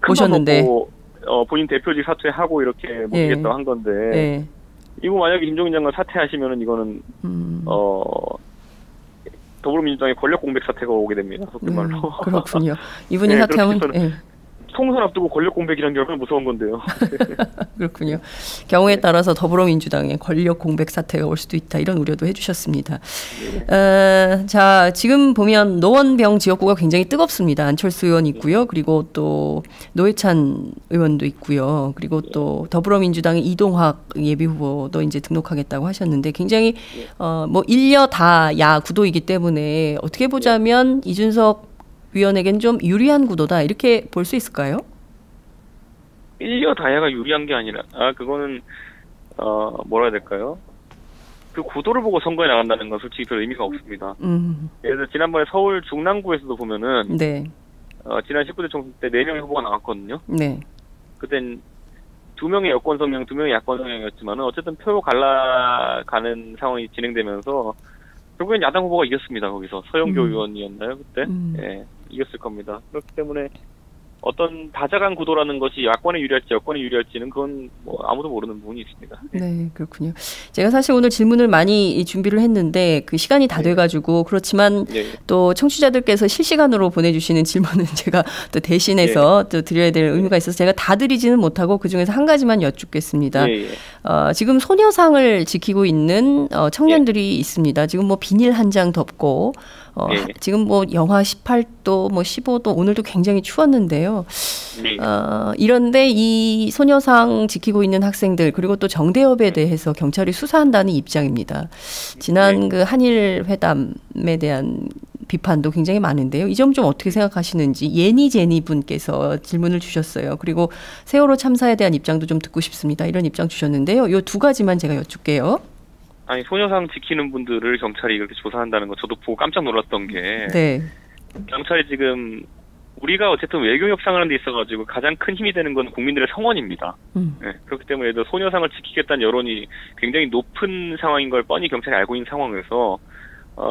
오셨는데. 먹고, 본인 대표직 사퇴하고 이렇게 모시겠다고 한 건데, 네. 이거 만약에 김종인 장관 사퇴하시면은 이거는, 더불어민주당의 권력 공백 사태가 오게 됩니다, 속된 말로. 그렇군요. 이분이 네, 사퇴하면, 총선 앞두고 권력 공백이라는 게 얼마나 무서운 건데요. 그렇군요. 경우에 따라서 더불어민주당의 권력 공백 사태가 올 수도 있다. 이런 우려도 해주셨습니다. 자, 지금 보면 노원병 지역구가 굉장히 뜨겁습니다. 안철수 의원 있고요. 그리고 또 노회찬 의원도 있고요. 그리고 또 더불어민주당의 이동학 예비후보도 이제 등록하겠다고 하셨는데 굉장히 뭐 일려 다야 구도이기 때문에 어떻게 보자면 이준석 위원에겐 좀 유리한 구도다 이렇게 볼 수 있을까요? 일려 다야가 유리한 게 아니라 그거는 뭐라 해야 될까요? 그 구도를 보고 선거에 나간다는 건 솔직히 별 의미가 없습니다. 예를 들어 지난번에 서울 중랑구에서도 보면은 지난 19대 총선 때 4명의 후보가 나왔거든요. 네. 그땐 2명의 여권 성향, 2명의 야권 성향이었지만은 어쨌든 표로 갈라가는 상황이 진행되면서 결국엔 야당 후보가 이겼습니다. 거기서 서영교 의원이었나요 그때? 예, 이겼을 겁니다. 그렇기 때문에 어떤 다자간 구도라는 것이 야권에 유리할지 여권에 유리할지는 그건 뭐 아무도 모르는 부분이 있습니다. 네, 그렇군요. 제가 사실 오늘 질문을 많이 준비를 했는데 그 시간이 다 돼가지고 그렇지만 또 청취자들께서 실시간으로 보내주시는 질문은 제가 또 대신해서 또 드려야 될 의무가 있어서 제가 다 드리지는 못하고 그 중에서 한 가지만 여쭙겠습니다. 지금 소녀상을 지키고 있는 청년들이 있습니다. 지금 뭐 비닐 한 장 덮고 지금 뭐 영하 18도, 뭐 15도 오늘도 굉장히 추웠는데요. 이런데 이 소녀상 지키고 있는 학생들 그리고 또 정대협에 대해서 경찰이 수사한다는 입장입니다. 지난 그 한일 회담에 대한 비판도 굉장히 많은데요. 이 점 좀 어떻게 생각하시는지 예니제니 분께서 질문을 주셨어요. 그리고 세월호 참사에 대한 입장도 좀 듣고 싶습니다. 이런 입장 주셨는데요. 이 두 가지만 제가 여쭙게요. 아니 소녀상 지키는 분들을 경찰이 이렇게 조사한다는 거 저도 보고 깜짝 놀랐던 게 경찰이 지금 우리가 어쨌든 외교 협상하는 데 있어가지고 가장 큰 힘이 되는 건 국민들의 성원입니다. 네, 그렇기 때문에 소녀상을 지키겠다는 여론이 굉장히 높은 상황인 걸 뻔히 경찰이 알고 있는 상황에서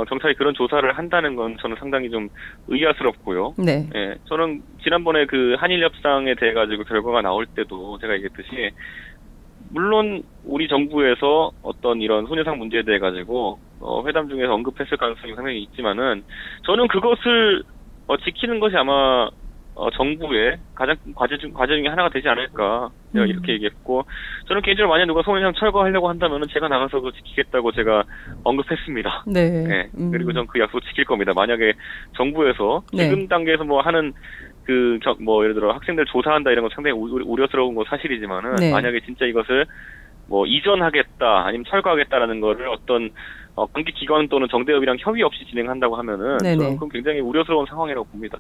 경찰이 그런 조사를 한다는 건 저는 상당히 좀 의아스럽고요. 예, 저는 지난번에 그 한일 협상에 대해 가지고 결과가 나올 때도 제가 얘기했듯이 물론 우리 정부에서 어떤 이런 소녀상 문제에 대해 가지고 회담 중에서 언급했을 가능성이 상당히 있지만은 저는 그것을 지키는 것이 아마 정부의 가장 과제 중에 하나가 되지 않을까 제가 이렇게 얘기했고 저는 개인적으로 만약 누가 소녀상 철거하려고 한다면은 제가 나가서 그거 지키겠다고 제가 언급했습니다. 네. 그리고 전 그 약속 지킬 겁니다. 만약에 정부에서 지금 단계에서 뭐 하는 뭐 예를 들어 학생들 조사한다 이런 거 상당히 우려스러운 건 사실이지만은 만약에 진짜 이것을 뭐 이전하겠다 아니면 철거하겠다라는 거를 어떤 관계 기관 또는 정대협이랑 협의 없이 진행한다고 하면은 저는 그건 굉장히 우려스러운 상황이라고 봅니다.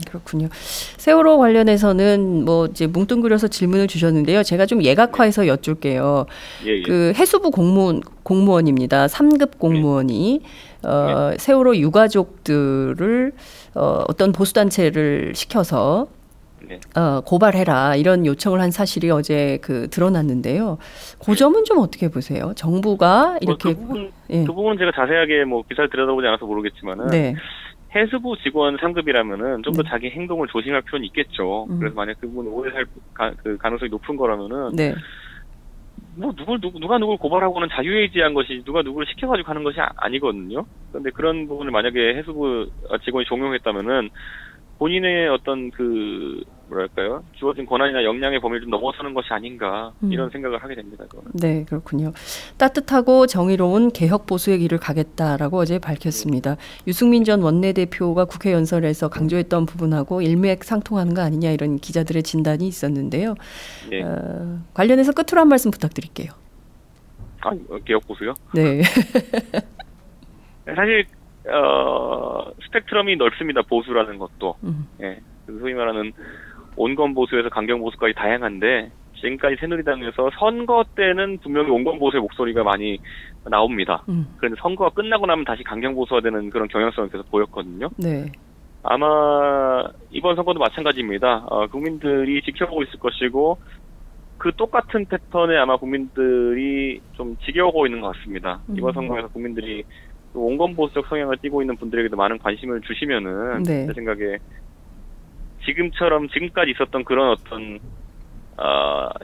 그렇군요. 세월호 관련해서는 뭐 이제 뭉뚱그려서 질문을 주셨는데요. 제가 좀 예각화해서 여쭐게요. 그 해수부 공무원입니다. 3급 공무원이 세월호 유가족들을 어떤 보수단체를 시켜서 고발해라 이런 요청을 한 사실이 어제 드러났는데요. 그 점은 좀 어떻게 보세요? 정부가 이렇게 그 부분은 제가 자세하게 뭐 기사를 들여다보지 않아서 모르겠지만은 해수부 직원 3급이라면은 좀 더 자기 행동을 조심할 필요는 있겠죠. 그래서 만약 그 부분이 오래 살 그 가능성이 높은 거라면은 뭐 누가 누굴 고발하고는 자유의지한 것이 누가 누구를 시켜가지고 하는 것이 아니거든요. 그런데 그런 부분을 만약에 해수부 직원이 종용했다면은 본인의 어떤 뭐랄까요? 주어진 권한이나 역량의 범위를 좀 넘어서는 것이 아닌가 이런 생각을 하게 됩니다. 그거는. 네, 그렇군요. 따뜻하고 정의로운 개혁 보수의 길을 가겠다라고 어제 밝혔습니다. 유승민 전 원내대표가 국회 연설에서 강조했던 부분하고 일맥상통하는 거 아니냐 이런 기자들의 진단이 있었는데요. 관련해서 끝으로 한 말씀 부탁드릴게요. 개혁 보수요? 네. 사실 스펙트럼이 넓습니다. 보수라는 것도. 소위 말하는 온건 보수에서 강경 보수까지 다양한데 지금까지 새누리당에서 선거 때는 분명히 온건 보수의 목소리가 많이 나옵니다. 그런데 선거가 끝나고 나면 다시 강경 보수화 되는 그런 경향성이 계속 보였거든요. 아마 이번 선거도 마찬가지입니다. 국민들이 지켜보고 있을 것이고 그 똑같은 패턴에 아마 국민들이 좀 지겨워하고 있는 것 같습니다. 이번 선거에서 국민들이 또 온건보수적 성향을 띠고 있는 분들에게도 많은 관심을 주시면은 네. 제 생각에 지금까지 있었던 그런 어떤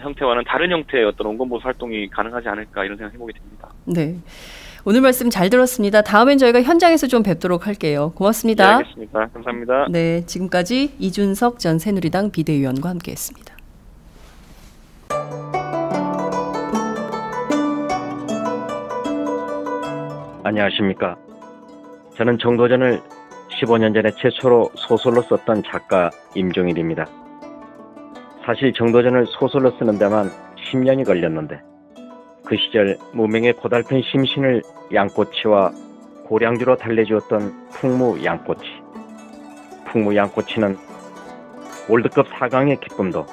형태와는 다른 형태의 어떤 온건보수 활동이 가능하지 않을까 이런 생각 해보게 됩니다. 네. 오늘 말씀 잘 들었습니다. 다음엔 저희가 현장에서 좀 뵙도록 할게요. 고맙습니다. 네, 알겠습니다. 감사합니다. 네, 지금까지 이준석 전 새누리당 비대위원과 함께했습니다. 안녕하십니까. 저는 정도전을 15년 전에 최초로 소설로 썼던 작가 임종일입니다. 사실 정도전을 소설로 쓰는 데만 10년이 걸렸는데 그 시절 무명의 고달픈 심신을 양꼬치와 고량주로 달래주었던 풍무 양꼬치. 풍무 양꼬치는 월드컵 4강의 기쁨도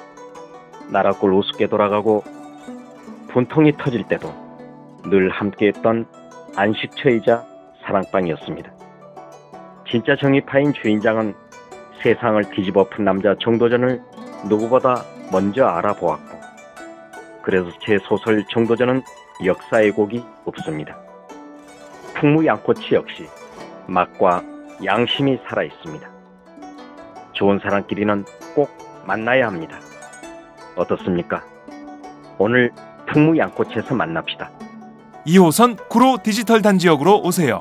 나라골 우습게 돌아가고 분통이 터질 때도 늘 함께했던 안식처이자 사랑방이었습니다. 진짜 정의파인 주인장은 세상을 뒤집어 푼 남자 정도전을 누구보다 먼저 알아보았고 그래서 제 소설 정도전은 역사의 곡이 없습니다. 풍무 양꼬치 역시 맛과 양심이 살아있습니다. 좋은 사람끼리는 꼭 만나야 합니다. 어떻습니까? 오늘 풍무 양꼬치에서 만납시다. 2호선 구로 디지털 단지역으로 오세요.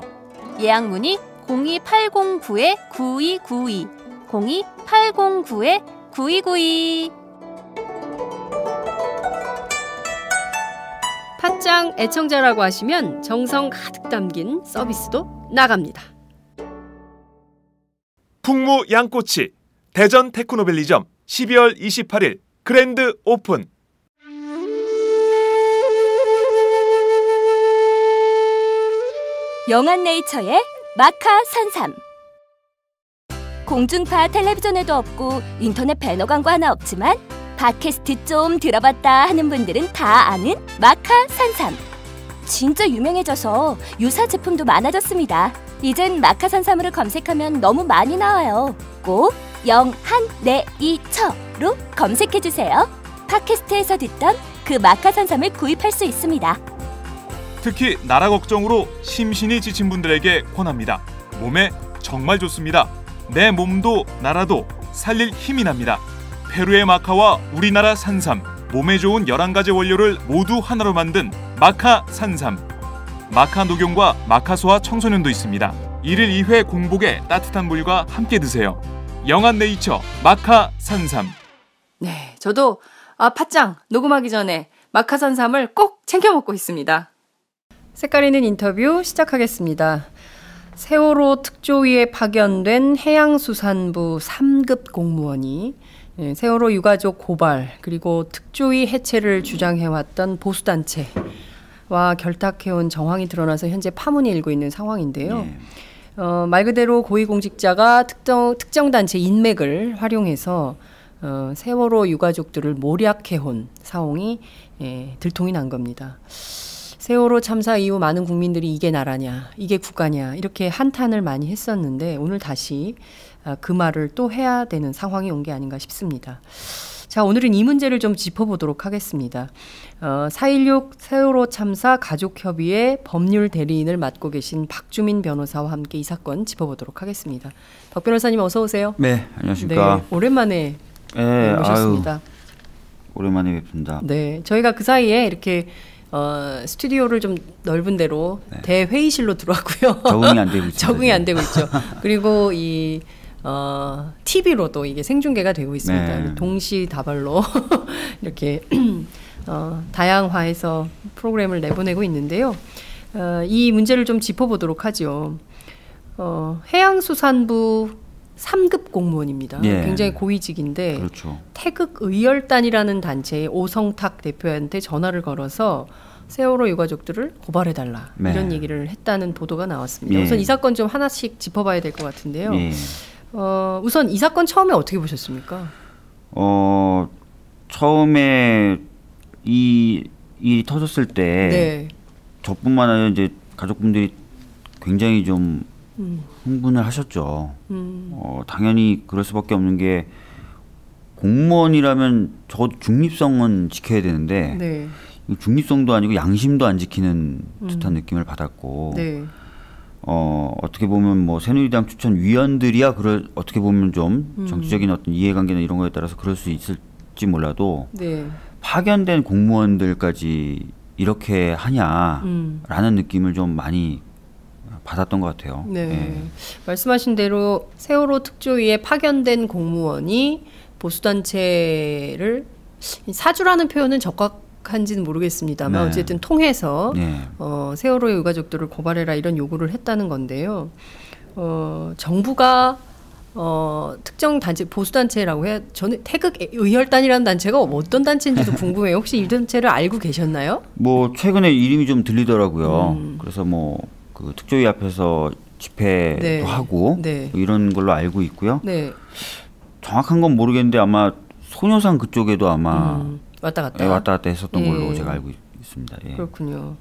예약 문의 02809-9292 02809-9292. 팟짱 애청자라고 하시면 정성 가득 담긴 서비스도 나갑니다. 풍무 양꼬치 대전 테크노밸리점 12월 28일 그랜드 오픈. 영한네이처의 마카 산삼. 공중파 텔레비전에도 없고 인터넷 배너 광고 하나 없지만 팟캐스트 좀 들어봤다 하는 분들은 다 아는 마카 산삼. 진짜 유명해져서 유사 제품도 많아졌습니다. 이젠 마카 산삼으로 검색하면 너무 많이 나와요. 꼭 영한네이처로 검색해주세요. 팟캐스트에서 듣던 그 마카 산삼을 구입할 수 있습니다. 특히 나라 걱정으로 심신이 지친 분들에게 권합니다. 몸에 정말 좋습니다. 내 몸도 나라도 살릴 힘이 납니다. 페루의 마카와 우리나라 산삼, 몸에 좋은 11가지 원료를 모두 하나로 만든 마카 산삼. 마카 녹용과 마카소와 청소년도 있습니다. 1일 2회 공복에 따뜻한 물과 함께 드세요. 영한네이처 마카 산삼. 네, 저도 팟짱 녹음하기 전에 마카 산삼을 꼭 챙겨 먹고 있습니다. 색깔 있는 인터뷰 시작하겠습니다. 세월호 특조위에 파견된 해양수산부 3급 공무원이 세월호 유가족 고발 그리고 특조위 해체를 주장해왔던 보수단체와 결탁해온 정황이 드러나서 현재 파문이 일고 있는 상황인데요. 말 그대로 고위공직자가 특정 단체 인맥을 활용해서 세월호 유가족들을 모략해온 사홍이 들통이 난 겁니다. 세월호 참사 이후 많은 국민들이 이게 나라냐, 이게 국가냐 이렇게 한탄을 많이 했었는데 오늘 다시 그 말을 또 해야 되는 상황이 온 게 아닌가 싶습니다. 자, 오늘은 이 문제를 좀 짚어보도록 하겠습니다. 4.16 세월호 참사 가족협의회 법률 대리인을 맡고 계신 박주민 변호사와 함께 이 사건 짚어보도록 하겠습니다. 박 변호사님 어서 오세요. 네, 안녕하십니까. 네, 오랜만에 오셨습니다. 오랜만에 뵙습니다. 네, 저희가 그 사이에 이렇게 스튜디오를 좀 넓은 데로 대회의실로 들어왔고요. 적응이 안 되고 있죠. 적응이 안 되고 있죠. 그리고 이 TV로도 이게 생중계가 되고 있습니다. 네. 동시다발로 이렇게 다양화해서 프로그램을 내보내고 있는데요. 이 문제를 좀 짚어보도록 하죠. 해양수산부 3급 공무원입니다. 예. 굉장히 고위직인데 그렇죠. 태극의열단이라는 단체의 오성탁 대표한테 전화를 걸어서 세월호 유가족들을 고발해달라 네. 이런 얘기를 했다는 보도가 나왔습니다. 예. 우선 이 사건 좀 하나씩 짚어봐야 될 것 같은데요. 예. 우선 이 사건 처음에 어떻게 보셨습니까? 처음에 이 일이 터졌을 때 네. 저뿐만 아니라 이제 가족분들이 굉장히 좀 흥분을 하셨죠. 당연히 그럴 수밖에 없는 게 공무원이라면 적어도 중립성은 지켜야 되는데 네. 중립성도 아니고 양심도 안 지키는 듯한 느낌을 받았고 네. 어떻게 보면 뭐 새누리당 추천 위원들이야 어떻게 보면 좀 정치적인 어떤 이해관계나 이런 거에 따라서 그럴 수 있을지 몰라도 네. 파견된 공무원들까지 이렇게 하냐라는 느낌을 좀 많이 받았던 것 같아요. 네. 예. 말씀하신 대로 세월호 특조위에 파견된 공무원이 보수단체를 사주라는 표현은 적합한지는 모르겠습니다만 네. 어쨌든 통해서 네. 세월호의 유가족들을 고발해라 이런 요구를 했다는 건데요. 정부가 특정 단체 보수단체라고 해야 저는 태극 의혈단이라는 단체가 어떤 단체인지도 궁금해요. 혹시 이 단체를 알고 계셨나요? 뭐 최근에 이름이 좀 들리더라고요. 그래서 뭐 그 특조위 앞에서 집회도 네. 하고 네. 뭐 이런 걸로 알고 있고요. 네. 정확한 건 모르겠는데 아마 소녀상 그쪽에도 아마 왔다 갔다. 왔다 갔다 했었던 예. 걸로 제가 알고 있습니다. 예. 그렇군요.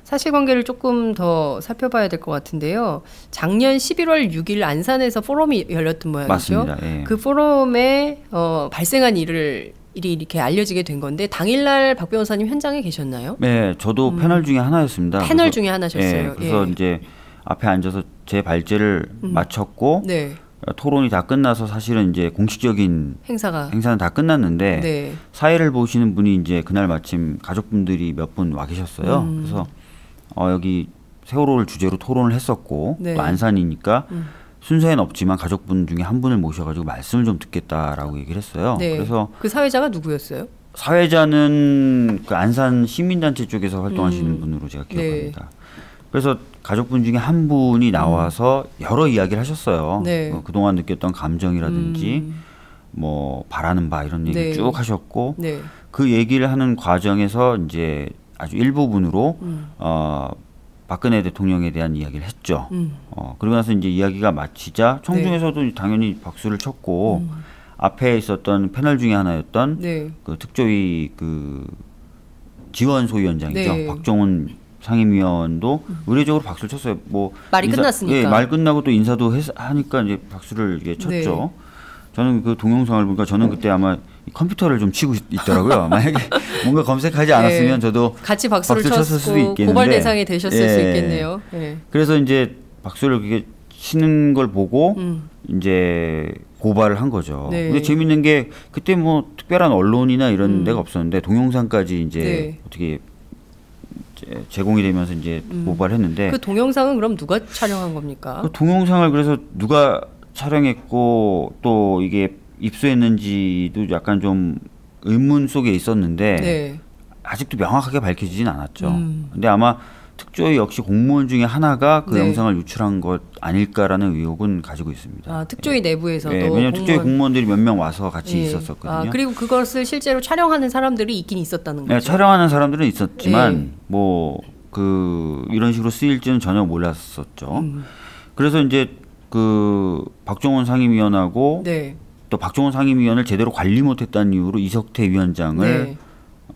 사실관계를 조금 더 살펴봐야 될 것 같은데요. 작년 11월 6일 안산에서 포럼이 열렸던 모양이죠. 맞습니다. 예. 그 포럼에 발생한 일이 이렇게 알려지게 된 건데 당일날 박 변호사님 현장에 계셨나요? 네, 저도 패널 중에 하나였습니다. 패널 그래서, 중에 하나셨어요. 예, 그래서 예. 이제 앞에 앉아서 제 발제를 마쳤고 네. 토론이 다 끝나서 사실은 이제 공식적인 행사는 다 끝났는데 네. 사회를 보시는 분이 이제 그날 마침 가족분들이 몇 분 와 계셨어요. 그래서 여기 세월호를 주제로 토론을 했었고 네. 또 안산이니까 순서에는 없지만 가족분 중에 한 분을 모셔가지고 말씀을 좀 듣겠다라고 얘기를 했어요. 네. 그래서 그 사회자가 누구였어요? 사회자는 그 안산 시민단체 쪽에서 활동하시는 분으로 제가 기억합니다. 네. 그래서 가족분 중에 한 분이 나와서 여러 이야기를 하셨어요. 네. 그동안 느꼈던 감정이라든지 뭐 바라는 바 이런 얘기 네. 쭉 하셨고 네. 그 얘기를 하는 과정에서 이제 아주 일부분으로 박근혜 대통령에 대한 이야기를 했죠. 그리고 나서 이제 이야기가 마치자 청중에서도 당연히 박수를 쳤고 앞에 있었던 패널 중에 하나였던 네. 그 특조위 그 지원 소위원장이죠. 네. 박종훈 상임위원도 의례적으로 박수를 쳤어요. 뭐 말이 끝났으니까. 예, 말 끝나고 또 인사도 하니까 이제 박수를 이게 쳤죠. 네. 저는 그 동영상을 보니까 저는 그때 아마 컴퓨터를 좀 치고 있더라고요. 만약에 뭔가 검색하지 않았으면 저도 같이 박수를 쳤을 수도 쳤고 있겠는데 고발 대상이 되셨을 예. 수 있겠네요. 예. 그래서 이제 박수를 그게 치는 걸 보고 이제 고발을 한 거죠. 네. 근데 재밌는 게 그때 뭐 특별한 언론이나 이런 데가 없었는데 동영상까지 이제 네. 어떻게 제공이 되면서 이제 고발했는데 그 동영상은 그럼 누가 촬영한 겁니까? 그 동영상을 그래서 누가 촬영했고 또 이게 입수했는지도 약간 좀 의문 속에 있었는데 네. 아직도 명확하게 밝혀지진 않았죠. 근데 아마 특조위 역시 공무원 중에 하나가 그 네. 영상을 유출한 것 아닐까라는 의혹은 가지고 있습니다. 아, 특조위 내부에서도 왜냐하면 특조위 공무원들이 몇 명 와서 같이 예. 있었었거든요. 아, 그리고 그것을 실제로 촬영하는 사람들이 있긴 있었다는 거죠. 네, 촬영하는 사람들은 있었지만 예. 뭐 그 이런 식으로 쓰일지는 전혀 몰랐었죠. 그래서 이제 그 박종원 상임위원하고 네. 또 박종원 상임위원을 제대로 관리 못했다는 이유로 이석태 위원장을 네.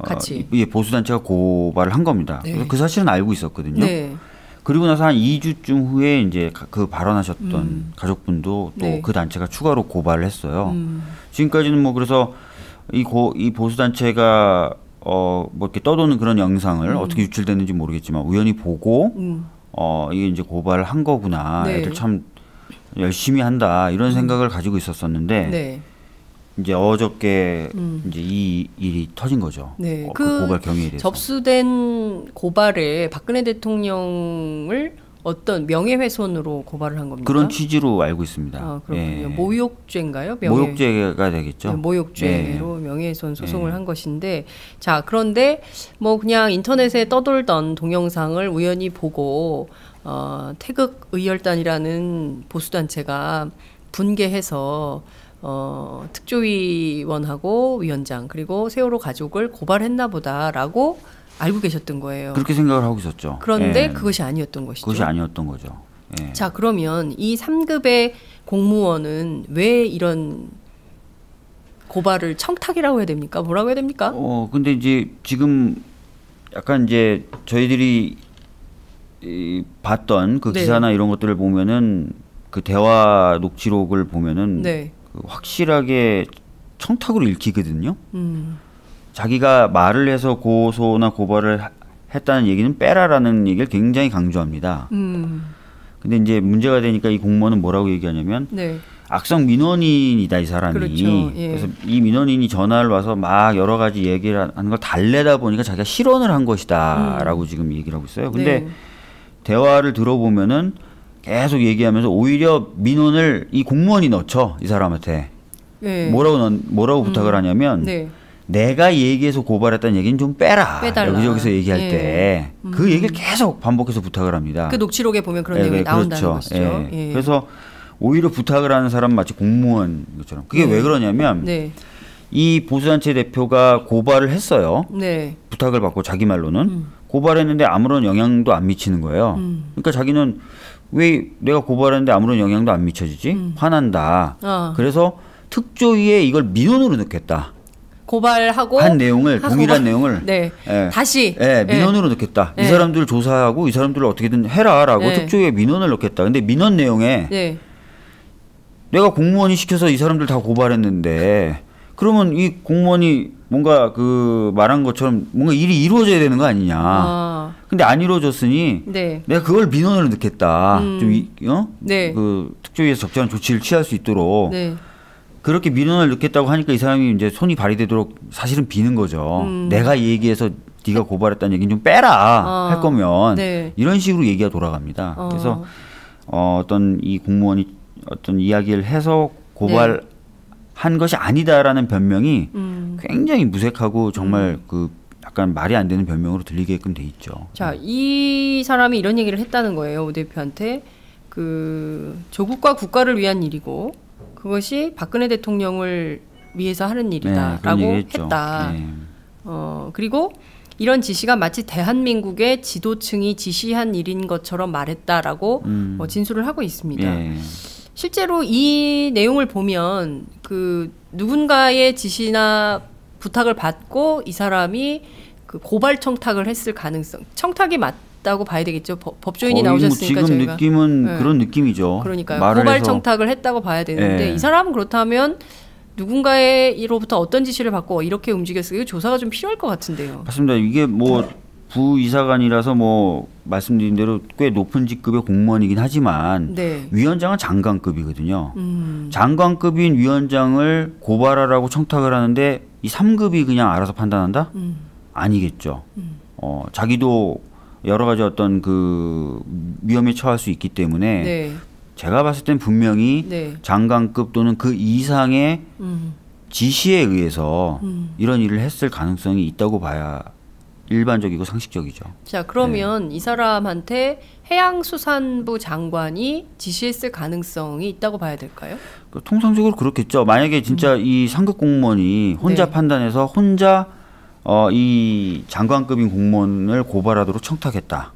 같이. 보수단체가 고발을 한 겁니다. 네. 그래서 그 사실은 알고 있었거든요. 네. 그리고 나서 한 2주쯤 후에 이제 그 발언하셨던 가족분도 또 네. 그 단체가 추가로 고발을 했어요. 지금까지는 뭐 그래서 이 보수단체가 뭐 이렇게 떠도는 그런 영상을 어떻게 유출됐는지 모르겠지만 우연히 보고 이게 이제 고발을 한 거구나. 네. 애들 참 열심히 한다 이런 생각을 가지고 있었었는데 네. 이제 어저께 이제 이 일이 터진 거죠. 네. 그 고발 경위에 대해서. 접수된 고발에 박근혜 대통령을 어떤 명예훼손으로 고발을 한 겁니까? 그런 취지로 알고 있습니다. 아, 그렇군요. 예. 모욕죄인가요? 모욕죄가 되겠죠. 네, 모욕죄로 예. 명예훼손 소송을 한 것인데, 자, 그런데 뭐 그냥 인터넷에 떠돌던 동영상을 우연히 보고 태극 의혈단이라는 보수단체가 분개해서 특조위원하고 위원장 그리고 세월호 가족을 고발했나 보다라고 알고 계셨던 거예요. 그렇게 생각을 하고 있었죠. 그런데 예. 그것이 아니었던 것이죠. 그것이 아니었던 거죠. 예. 자, 그러면 이 3급의 공무원은 왜 이런 고발을 청탁이라고 해야 됩니까? 뭐라고 해야 됩니까? 근데 이제 지금 약간 이제 저희들이 봤던 그 네. 기사나 이런 것들을 보면은 그 대화 녹취록을 보면은 네. 그 확실하게 청탁으로 읽히거든요. 자기가 말을 해서 고소나 고발을 했다는 얘기는 빼라라는 얘기를 굉장히 강조합니다. 근데 이제 문제가 되니까 이 공무원은 뭐라고 얘기하냐면 네. 악성 민원인이다 이 사람이. 그렇죠. 예. 그래서 이 민원인이 전화를 와서 막 여러 가지 얘기를 하는 걸 달래다 보니까 자기가 실언을 한 것이다라고 지금 얘기를 하고 있어요. 근데 네. 대화를 들어보면은 계속 얘기하면서 오히려 민원을 이 공무원이 넣죠 이 사람한테. 네. 뭐라고 부탁을 하냐면 네. 내가 얘기해서 고발했다는 얘기는 좀 빼라. 빼달라. 여기저기서 얘기할 예. 때 그 얘기를 계속 반복해서 부탁을 합니다. 그 녹취록에 보면 그런 내용이 나온다는 그렇죠. 것이죠. 예. 예. 그래서 오히려 부탁을 하는 사람 마치 공무원 것처럼. 그게 왜 그러냐면 네. 이 보수단체 대표가 고발을 했어요. 네. 부탁을 받고 자기 말로는 고발했는데 아무런 영향도 안 미치는 거예요. 그러니까 자기는 왜 내가 고발했는데 아무런 영향도 안 미쳐지지? 화난다. 그래서 특조위에 이걸 민원으로 넣겠다. 고발하고 한 내용을 동일한 내용을 네. 예, 다시 민원으로 넣겠다. 이 사람들을 조사하고 이 사람들을 어떻게든 해라라고 특조위에 민원을 넣겠다. 근데 민원 내용에 내가 공무원이 시켜서 이 사람들 다 고발했는데 그러면 이 공무원이 뭔가 그 말한 것처럼 뭔가 일이 이루어져야 되는 거 아니냐. 근데 안 이루어졌으니 내가 그걸 민원으로 넣겠다. 그 특조위에서 적절한 조치를 취할 수 있도록 그렇게 민원을 넣겠다고 하니까 이 사람이 이제 손이 발휘되도록 사실은 비는 거죠. 내가 얘기해서 네가 고발했다는 얘기는 좀 빼라 할 거면 이런 식으로 얘기가 돌아갑니다. 그래서 어떤 이 공무원이 어떤 이야기를 해서 고발한 것이 아니다라는 변명이 굉장히 무색하고 정말 그 약간 말이 안 되는 변명으로 들리게끔 돼 있죠. 자, 이 사람이 이런 얘기를 했다는 거예요. 오 대표한테 그 조국과 국가를 위한 일이고 그것이 박근혜 대통령을 위해서 하는 일이다라고 했다. 그리고 이런 지시가 마치 대한민국의 지도층이 지시한 일인 것처럼 말했다라고 진술을 하고 있습니다. 실제로 이 내용을 보면 그 누군가의 지시나 부탁을 받고 이 사람이 그 고발 청탁을 했을 가능성, 청탁이 맞다고 봐야 되겠죠. 법조인이 나오셨으니까 지금 저희가 느낌은 그런 느낌이죠. 그러니까요. 고발 청탁을 했다고 봐야 되는데 이 사람은 그렇다면 누군가로부터 어떤 지시를 받고 이렇게 움직였어요. 조사가 좀 필요할 것 같은데요. 맞습니다. 이게 뭐 부이사관이라서 뭐 말씀드린 대로 꽤 높은 직급의 공무원이긴 하지만 위원장은 장관급이거든요. 장관급인 위원장을 고발하라고 청탁을 하는데 이 3급이 그냥 알아서 판단한다? 아니겠죠. 자기도 여러 가지 어떤 그 위험에 처할 수 있기 때문에 제가 봤을 땐 분명히 장관급 또는 그 이상의 지시에 의해서 이런 일을 했을 가능성이 있다고 봐야 일반적이고 상식적이죠. 자, 그러면 이 사람한테 해양수산부 장관이 지시했을 가능성이 있다고 봐야 될까요? 통상적으로 그렇겠죠. 만약에 진짜 이 상급 공무원이 혼자 판단해서 혼자 이 장관급인 공무원을 고발하도록 청탁했다.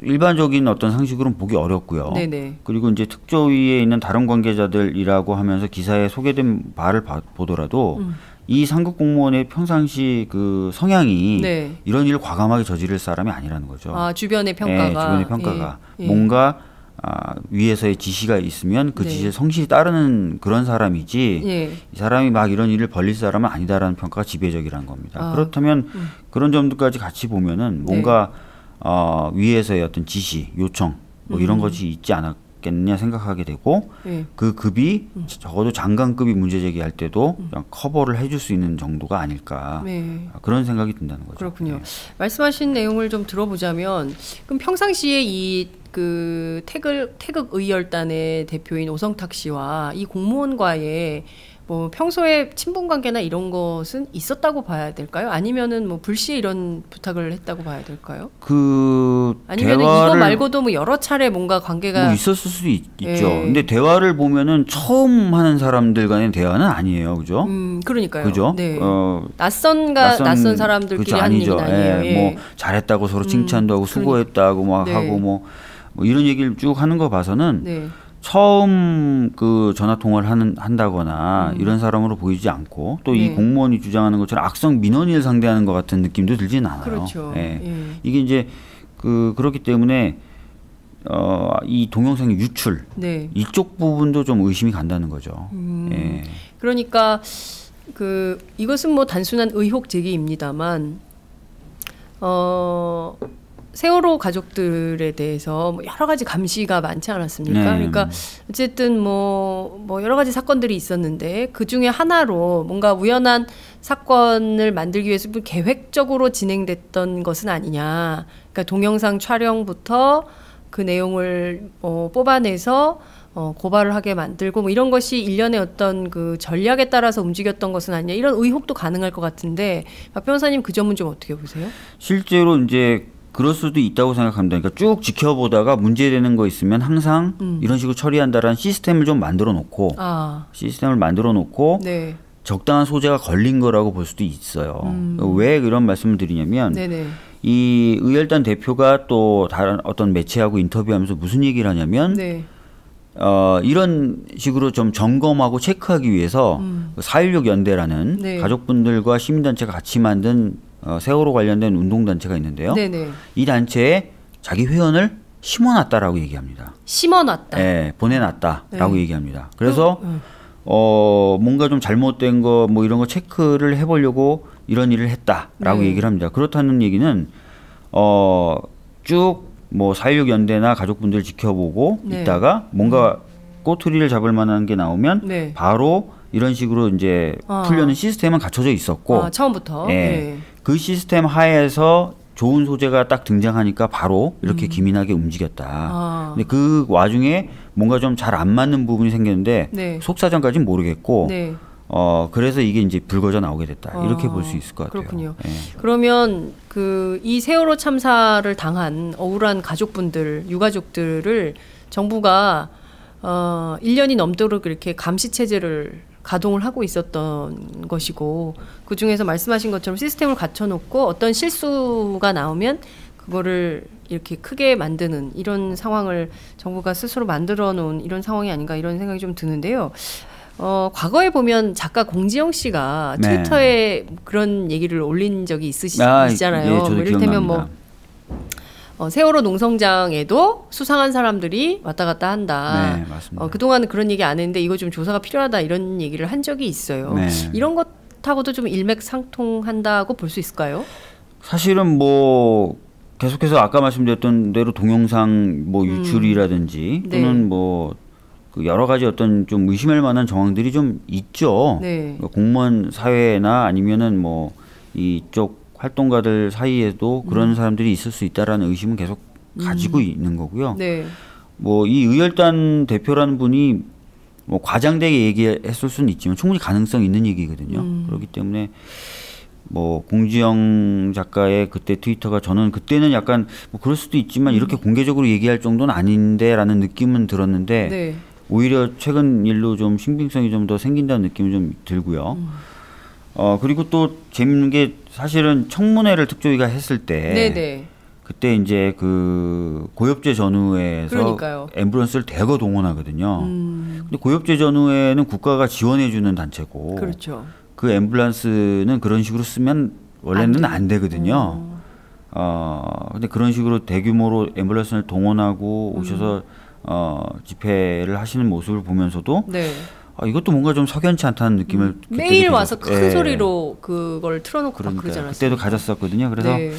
일반적인 어떤 상식으로는 보기 어렵고요. 그리고 이제 특조위에 있는 다른 관계자들이라고 하면서 기사에 소개된 바를 보더라도 이 상급 공무원의 평상시 그 성향이 이런 일을 과감하게 저지를 사람이 아니라는 거죠. 주변의 평가가. 주변의 평가가 뭔가 위에서의 지시가 있으면 그 지시에 성실히 따르는 그런 사람이지 이 사람이 막 이런 일을 벌릴 사람은 아니다라는 평가가 지배적이라는 겁니다. 그렇다면 그런 점들까지 같이 보면은 뭔가 위에서의 어떤 지시, 요청 뭐 이런 것이 있지 않았겠냐 생각하게 되고 그 급이 적어도 장관급이 문제 제기할 때도 그냥 커버를 해줄 수 있는 정도가 아닐까 그런 생각이 든다는 거죠. 그렇군요. 말씀하신 내용을 좀 들어보자면 그럼 평상시에 이 그 태극 의열단의 대표인 오성탁 씨와 이 공무원과의 뭐 평소에 친분 관계나 이런 것은 있었다고 봐야 될까요? 아니면은 뭐 불시에 이런 부탁을 했다고 봐야 될까요? 아니면은 이거 말고도 뭐 여러 차례 뭔가 관계가 뭐 있었을 수도 있죠. 근데 대화를 보면은 처음 하는 사람들 간의 대화는 아니에요, 그죠? 그러니까요. 그죠? 낯선 사람들끼리 하는 얘기는 아니에요. 뭐 잘했다고 서로 칭찬도 하고 수고했다고 막 하고 뭐 이런 얘기를 쭉 하는 거 봐서는. 처음 그 전화 통화를 한다거나 이런 사람으로 보이지 않고 또 이 공무원이 주장하는 것처럼 악성 민원인을 상대하는 것 같은 느낌도 들지는 않아요. 그렇죠. 이게 이제 그렇기 때문에 이 동영상의 유출 이쪽 부분도 좀 의심이 간다는 거죠. 그러니까 이것은 뭐 단순한 의혹 제기입니다만 세월호 가족들에 대해서 뭐 여러 가지 감시가 많지 않았습니까? 네. 그러니까 어쨌든 뭐 여러 가지 사건들이 있었는데 그 중에 하나로 뭔가 우연한 사건을 만들기 위해서 계획적으로 진행됐던 것은 아니냐. 그러니까 동영상 촬영부터 그 내용을 뽑아내서 고발을 하게 만들고 뭐 이런 것이 일련의 어떤 그 전략에 따라서 움직였던 것은 아니냐. 이런 의혹도 가능할 것 같은데 박 변호사님 그 점은 좀 어떻게 보세요? 실제로 이제 그럴 수도 있다고 생각합니다. 그러니까 쭉 지켜보다가 문제되는 거 있으면 항상 이런 식으로 처리한다라는 시스템을 좀 만들어 놓고 네. 적당한 소재가 걸린 거라고 볼 수도 있어요. 왜 이런 말씀을 드리냐면 네네. 이 의열단 대표가 또 다른 어떤 매체하고 인터뷰하면서 무슨 얘기를 하냐면 네. 이런 식으로 좀 점검하고 체크하기 위해서 4.16 연대라는 네. 가족분들과 시민단체가 같이 만든 세월호 관련된 운동단체가 있는데요. 네네. 이 단체에 자기 회원을 심어놨다라고 얘기합니다. 심어놨다. 네, 보내놨다라고 네. 얘기합니다. 그래서 뭔가 좀 잘못된 거 뭐 이런 거 체크를 해보려고 이런 일을 했다라고 네. 얘기를 합니다. 그렇다는 얘기는 쭉 뭐 4.16 연대나 가족분들 지켜보고 네. 있다가 뭔가 꼬투리를 잡을 만한 게 나오면 네. 바로 이런 식으로 이제 풀려는 시스템은 갖춰져 있었고 처음부터. 예. 네. 그 시스템 하에서 좋은 소재가 딱 등장하니까 바로 이렇게 기민하게 움직였다. 근데 그 와중에 뭔가 좀 잘 안 맞는 부분이 생겼는데 네. 속사정까지는 모르겠고 네. 그래서 이게 이제 불거져 나오게 됐다. 이렇게 볼 수 있을 것 같아요. 그렇군요. 예. 그러면 이 세월호 참사를 당한 억울한 가족분들, 유가족들을 정부가 1년이 넘도록 이렇게 감시 체제를 가동을 하고 있었던 것이고 그 중에서 말씀하신 것처럼 시스템을 갖춰놓고 어떤 실수가 나오면 그거를 이렇게 크게 만드는 이런 상황을 정부가 스스로 만들어 놓은 이런 상황이 아닌가 이런 생각이 좀 드는데요. 과거에 보면 작가 공지영 씨가 네. 트위터에 그런 얘기를 올린 적이 있으시잖아요. 예, 저도 뭐 이를테면 뭐 기억납니다. 세월호 농성장에도 수상한 사람들이 왔다 갔다 한다. 네, 맞습니다. 그동안은 그런 얘기 안 했는데 이거 좀 조사가 필요하다 이런 얘기를 한 적이 있어요. 네. 이런 것하고도 좀 일맥상통한다고 볼 수 있을까요? 사실은 뭐 계속해서 아까 말씀드렸던 대로 동영상 뭐 유출이라든지 네. 또는 뭐 그 여러 가지 어떤 좀 의심할 만한 정황들이 좀 있죠. 네. 공무원 사회나 아니면은 뭐 이쪽 활동가들 사이에도 그런 사람들이 있을 수 있다라는 의심은 계속 가지고 있는 거고요. 네. 뭐 이 의열단 대표라는 분이 뭐 과장되게 얘기했을 수는 있지만 충분히 가능성 있는 얘기거든요. 그렇기 때문에 뭐 공지영 작가의 그때 트위터가 저는 그때는 약간 뭐 그럴 수도 있지만 이렇게 공개적으로 얘기할 정도는 아닌데라는 느낌은 들었는데 네. 오히려 최근 일로 좀 신빙성이 좀 더 생긴다는 느낌이 좀 들고요. 그리고 또 재밌는 게 사실은 청문회를 특조위가 했을 때 네네. 그때 이제 그 고엽제 전후회에서 그러니까요. 앰뷸런스를 대거 동원하거든요. 근데 고엽제 전후회는 국가가 지원해주는 단체고 그렇죠. 그 앰뷸런스는 그런 식으로 쓰면 원래는 안 되거든요. 근데 그런 식으로 대규모로 앰뷸런스를 동원하고 오셔서 집회를 하시는 모습을 보면서도 네. 이것도 뭔가 좀 석연치 않다는 느낌을 매일 와서 큰 예. 소리로 그걸 틀어놓고 그러니까 그러지 않았어요? 그때도 가졌었거든요. 그래서 네.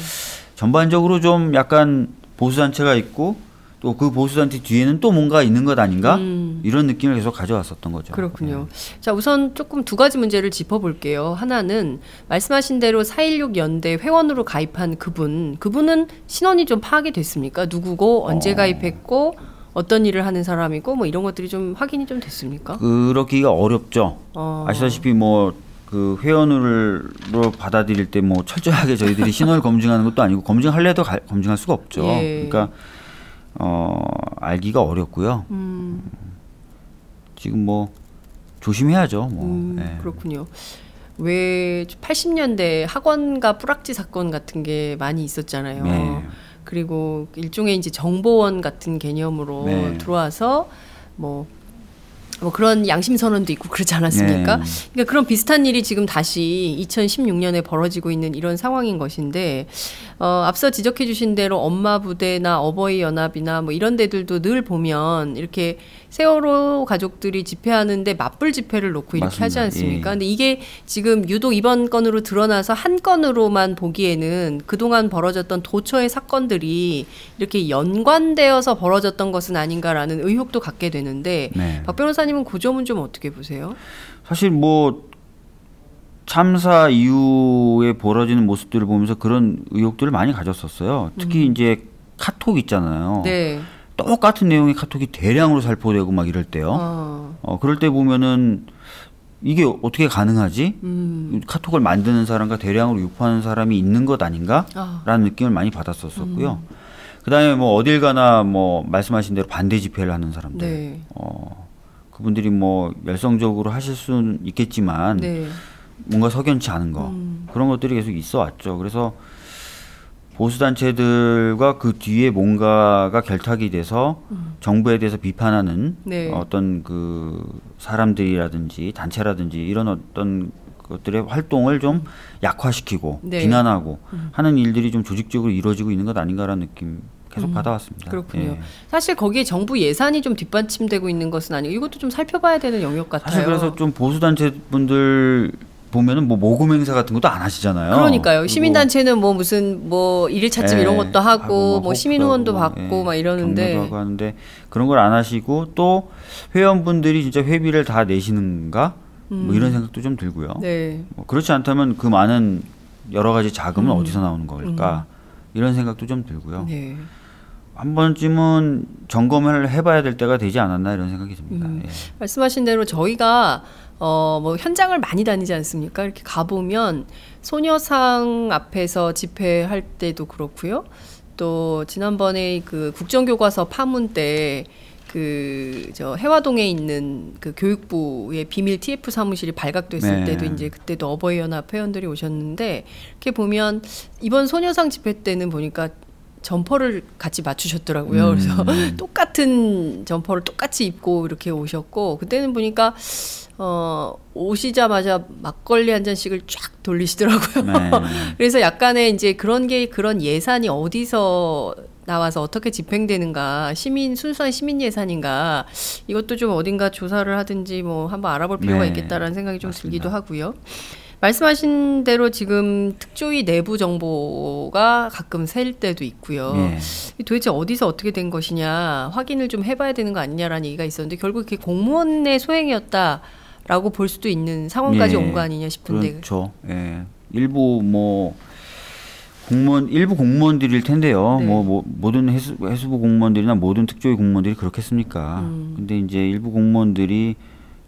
전반적으로 좀 약간 보수단체가 있고 또 그 보수단체 뒤에는 또 뭔가 있는 것 아닌가? 이런 느낌을 계속 가져왔었던 거죠. 그렇군요. 자, 우선 조금 두 가지 문제를 짚어볼게요. 하나는 말씀하신 대로 4.16 연대 회원으로 가입한 그분은 신원이 좀 파악이 됐습니까? 누구고 언제 가입했고 어떤 일을 하는 사람이고 뭐 이런 것들이 좀 확인이 좀 됐습니까? 그러기가 어렵죠. 아시다시피 뭐 그 회원으로 받아들일 때 뭐 철저하게 저희들이 신원을 검증하는 것도 아니고 검증할래도 검증할 수가 없죠. 예. 그러니까 알기가 어렵고요. 지금 뭐 조심해야죠. 뭐. 예. 그렇군요. 왜 80년대 학원가 뿌락지 사건 같은 게 많이 있었잖아요. 네. 그리고 일종의 이제 정보원 같은 개념으로 네. 들어와서 뭐 그런 양심 선언도 있고 그렇지 않았습니까? 네. 그러니까 그런 비슷한 일이 지금 다시 2016년에 벌어지고 있는 이런 상황인 것인데 앞서 지적해 주신 대로 엄마 부대나 어버이 연합이나 뭐 이런 데들도 늘 보면 이렇게 세월호 가족들이 집회하는데 맞불 집회를 놓고 이렇게 맞습니다. 하지 않습니까? 예. 근데 이게 지금 유독 이번 건으로 드러나서 한 건으로만 보기에는 그동안 벌어졌던 도처의 사건들이 이렇게 연관되어서 벌어졌던 것은 아닌가라는 의혹도 갖게 되는데 네. 박 변호사님은 그 점은 좀 어떻게 보세요? 사실 뭐 참사 이후에 벌어지는 모습들을 보면서 그런 의혹들을 많이 가졌었어요. 특히 이제 카톡 있잖아요. 네. 똑같은 내용의 카톡이 대량으로 살포되고 막 이럴 때요. 그럴 때 보면은 이게 어떻게 가능하지? 카톡을 만드는 사람과 대량으로 유포하는 사람이 있는 것 아닌가라는 느낌을 많이 받았었고요. 그다음에 뭐 어딜 가나 뭐 말씀하신 대로 반대 집회를 하는 사람들, 네. 그분들이 뭐 열성적으로 하실 수는 있겠지만 네. 뭔가 석연치 않은 거 그런 것들이 계속 있어 왔죠. 그래서 보수단체들과 그 뒤에 뭔가가 결탁이 돼서 정부에 대해서 비판하는 네. 어떤 그 사람들이라든지 단체라든지 이런 어떤 것들의 활동을 좀 약화시키고 네. 비난하고 하는 일들이 좀 조직적으로 이루어지고 있는 것 아닌가라는 느낌 계속 받아왔습니다. 그렇군요. 예. 사실 거기에 정부 예산이 좀 뒷받침되고 있는 것은 아니고 이것도 좀 살펴봐야 되는 영역 같아요. 사실 그래서 좀 보수단체분들 보면은 뭐 모금 행사 같은 것도 안 하시잖아요. 그러니까요. 시민단체는 뭐 무슨 뭐 일일차집 이런 것도 하고 뭐 시민의원도 받고 막 이러는데 경매도 하고 하는데 그런 걸 안 하시고 또 회원분들이 진짜 회비를 다 내시는가 뭐 이런 생각도 좀 들고요. 네. 뭐 그렇지 않다면 그 많은 여러 가지 자금은 어디서 나오는 걸까 이런 생각도 좀 들고요. 네. 한 번쯤은 점검을 해봐야 될 때가 되지 않았나 이런 생각이 듭니다. 예. 말씀하신 대로 저희가 뭐 현장을 많이 다니지 않습니까? 이렇게 가보면 소녀상 앞에서 집회할 때도 그렇고요. 또 지난번에 그 국정교과서 파문 때 그 저 해화동에 있는 그 교육부의 비밀 TF 사무실이 발각됐을 네. 때도 이제 그때도 어버이연합 회원들이 오셨는데 이렇게 보면 이번 소녀상 집회 때는 보니까 점퍼를 같이 맞추셨더라고요. 그래서 똑같은 점퍼를 똑같이 입고 이렇게 오셨고 그때는 보니까 오시자마자 막걸리 한 잔씩을 쫙 돌리시더라고요. 네. 그래서 약간의 이제 그런 예산이 어디서 나와서 어떻게 집행되는가, 순수한 시민 예산인가, 이것도 좀 어딘가 조사를 하든지 뭐 한번 알아볼 필요가 네. 있겠다라는 생각이 좀 맞습니다. 들기도 하고요. 말씀하신 대로 지금 특조위 내부 정보가 가끔 셀 때도 있고요. 예. 도대체 어디서 어떻게 된 것이냐 확인을 좀 해봐야 되는 거 아니냐라는 얘기가 있었는데 결국 그게 공무원의 소행이었다라고 볼 수도 있는 상황까지 예. 온 거 아니냐 싶은데. 그렇죠. 예. 일부 공무원들일 텐데요. 네. 모든 해수부 공무원들이나 모든 특조위 공무원들이 그렇겠습니까? 근데 이제 일부 공무원들이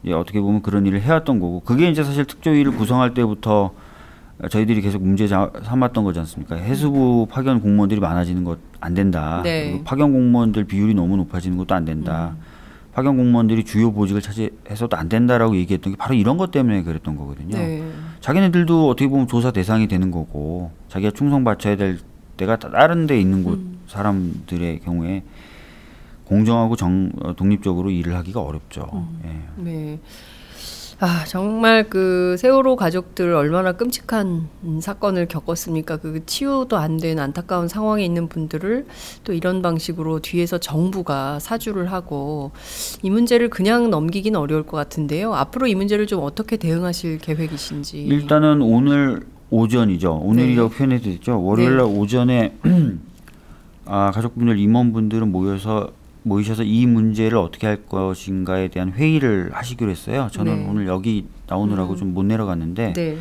이제 어떻게 보면 그런 일을 해왔던 거고, 그게 이제 사실 특조위를 구성할 때부터 저희들이 계속 문제 삼았던 거지 않습니까? 해수부 파견 공무원들이 많아지는 것 안 된다. 네. 그리고 파견 공무원들 비율이 너무 높아지는 것도 안 된다. 파견 공무원들이 주요 보직을 차지해서도 안 된다라고 얘기했던 게 바로 이런 것 때문에 그랬던 거거든요. 네. 자기네들도 어떻게 보면 조사 대상이 되는 거고, 자기가 충성바쳐야 될 때가 다른 데 있는 곳 사람들의 경우에 공정하고 독립적으로 일을 하기가 어렵죠. 예. 네. 아, 정말 그 세월호 가족들 얼마나 끔찍한 사건을 겪었습니까? 그 치유도 안 된 안타까운 상황에 있는 분들을 또 이런 방식으로 뒤에서 정부가 사주를 하고 이 문제를 그냥 넘기긴 어려울 것 같은데요. 앞으로 이 문제를 좀 어떻게 대응하실 계획이신지. 일단은 오늘 오전이죠. 오늘이라고 표현해도 되죠. 월요일 날 오전에 가족분들, 임원분들은 모이셔서 이 문제를 어떻게 할 것인가에 대한 회의를 하시기로 했어요. 저는 네. 오늘 여기 나오느라고 좀 못 내려갔는데 네.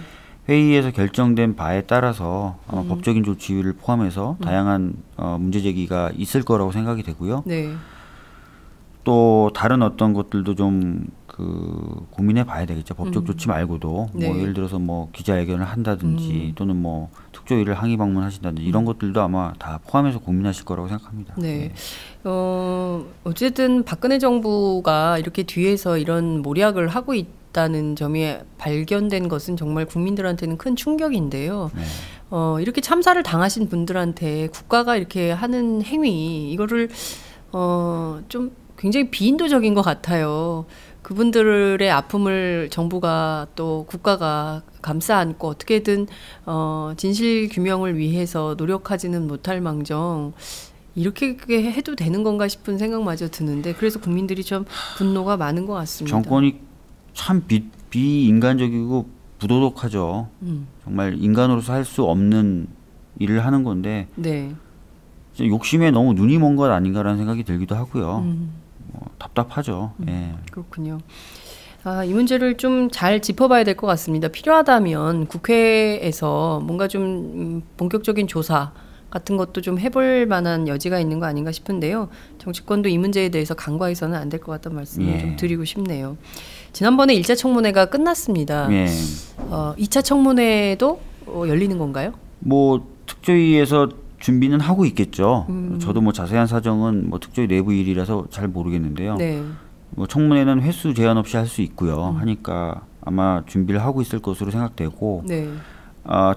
회의에서 결정된 바에 따라서 아마 법적인 조치를 포함해서 다양한 문제 제기가 있을 거라고 생각이 되고요. 네. 또 다른 어떤 것들도 좀 고민해 봐야 되겠죠. 법적 조치 말고도 네. 뭐 예를 들어서 뭐 기자회견을 한다든지 또는 뭐 특조위를 항의 방문하신다든지 이런 것들도 아마 다 포함해서 고민하실 거라고 생각합니다. 네. 어쨌든 박근혜 정부가 이렇게 뒤에서 이런 모략을 하고 있다는 점이 발견된 것은 정말 국민들한테는 큰 충격인데요. 네. 이렇게 참사를 당하신 분들한테 국가가 이렇게 하는 행위, 이거를 좀 굉장히 비인도적인 것 같아요. 그분들의 아픔을 정부가 또 국가가 감싸 안고 어떻게든 진실 규명을 위해서 노력하지는 못할 망정 이렇게 해도 되는 건가 싶은 생각마저 드는데 그래서 국민들이 좀 분노가 많은 것 같습니다. 정권이 참 비인간적이고 부도덕하죠. 정말 인간으로서 할 수 없는 일을 하는 건데 네. 욕심에 너무 눈이 먼 것 아닌가라는 생각이 들기도 하고요. 답답하죠. 예. 그렇군요. 이 문제를 좀 잘 짚어봐야 될 것 같습니다. 필요하다면 국회에서 뭔가 좀 본격적인 조사 같은 것도 좀 해볼 만한 여지가 있는 거 아닌가 싶은데요. 정치권도 이 문제에 대해서 간과해서는 안 될 것 같다는 말씀을 좀 드리고 싶네요. 지난번에 1차 청문회가 끝났습니다. 2차 청문회도 열리는 건가요? 뭐 특조위에서 준비는 하고 있겠죠. 저도 뭐 자세한 사정은 뭐 특조위 내부 일이라서 잘 모르겠는데요. 네. 뭐 청문회는 횟수 제한 없이 할 수 있고요. 하니까 아마 준비를 하고 있을 것으로 생각되고 네.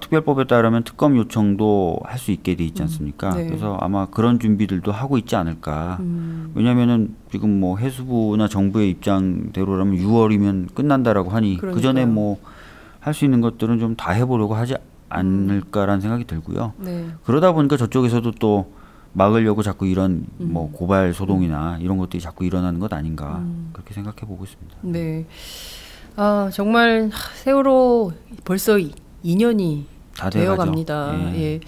특별법에 따르면 특검 요청도 할 수 있게 돼 있지 않습니까? 네. 그래서 아마 그런 준비들도 하고 있지 않을까. 왜냐하면은 지금 뭐 해수부나 정부의 입장대로라면 6월이면 끝난다라고 하니 그 전에 뭐 할 수 있는 것들은 좀 다 해보려고 하지 않을까라는 생각이 들고요. 네. 그러다 보니까 저쪽에서도 또 막으려고 자꾸 이런 뭐 고발 소동이나 이런 것들이 자꾸 일어나는 것 아닌가 그렇게 생각해 보고 있습니다. 네. 정말 세월호 벌써 2년이 다 되어갑니다. 예.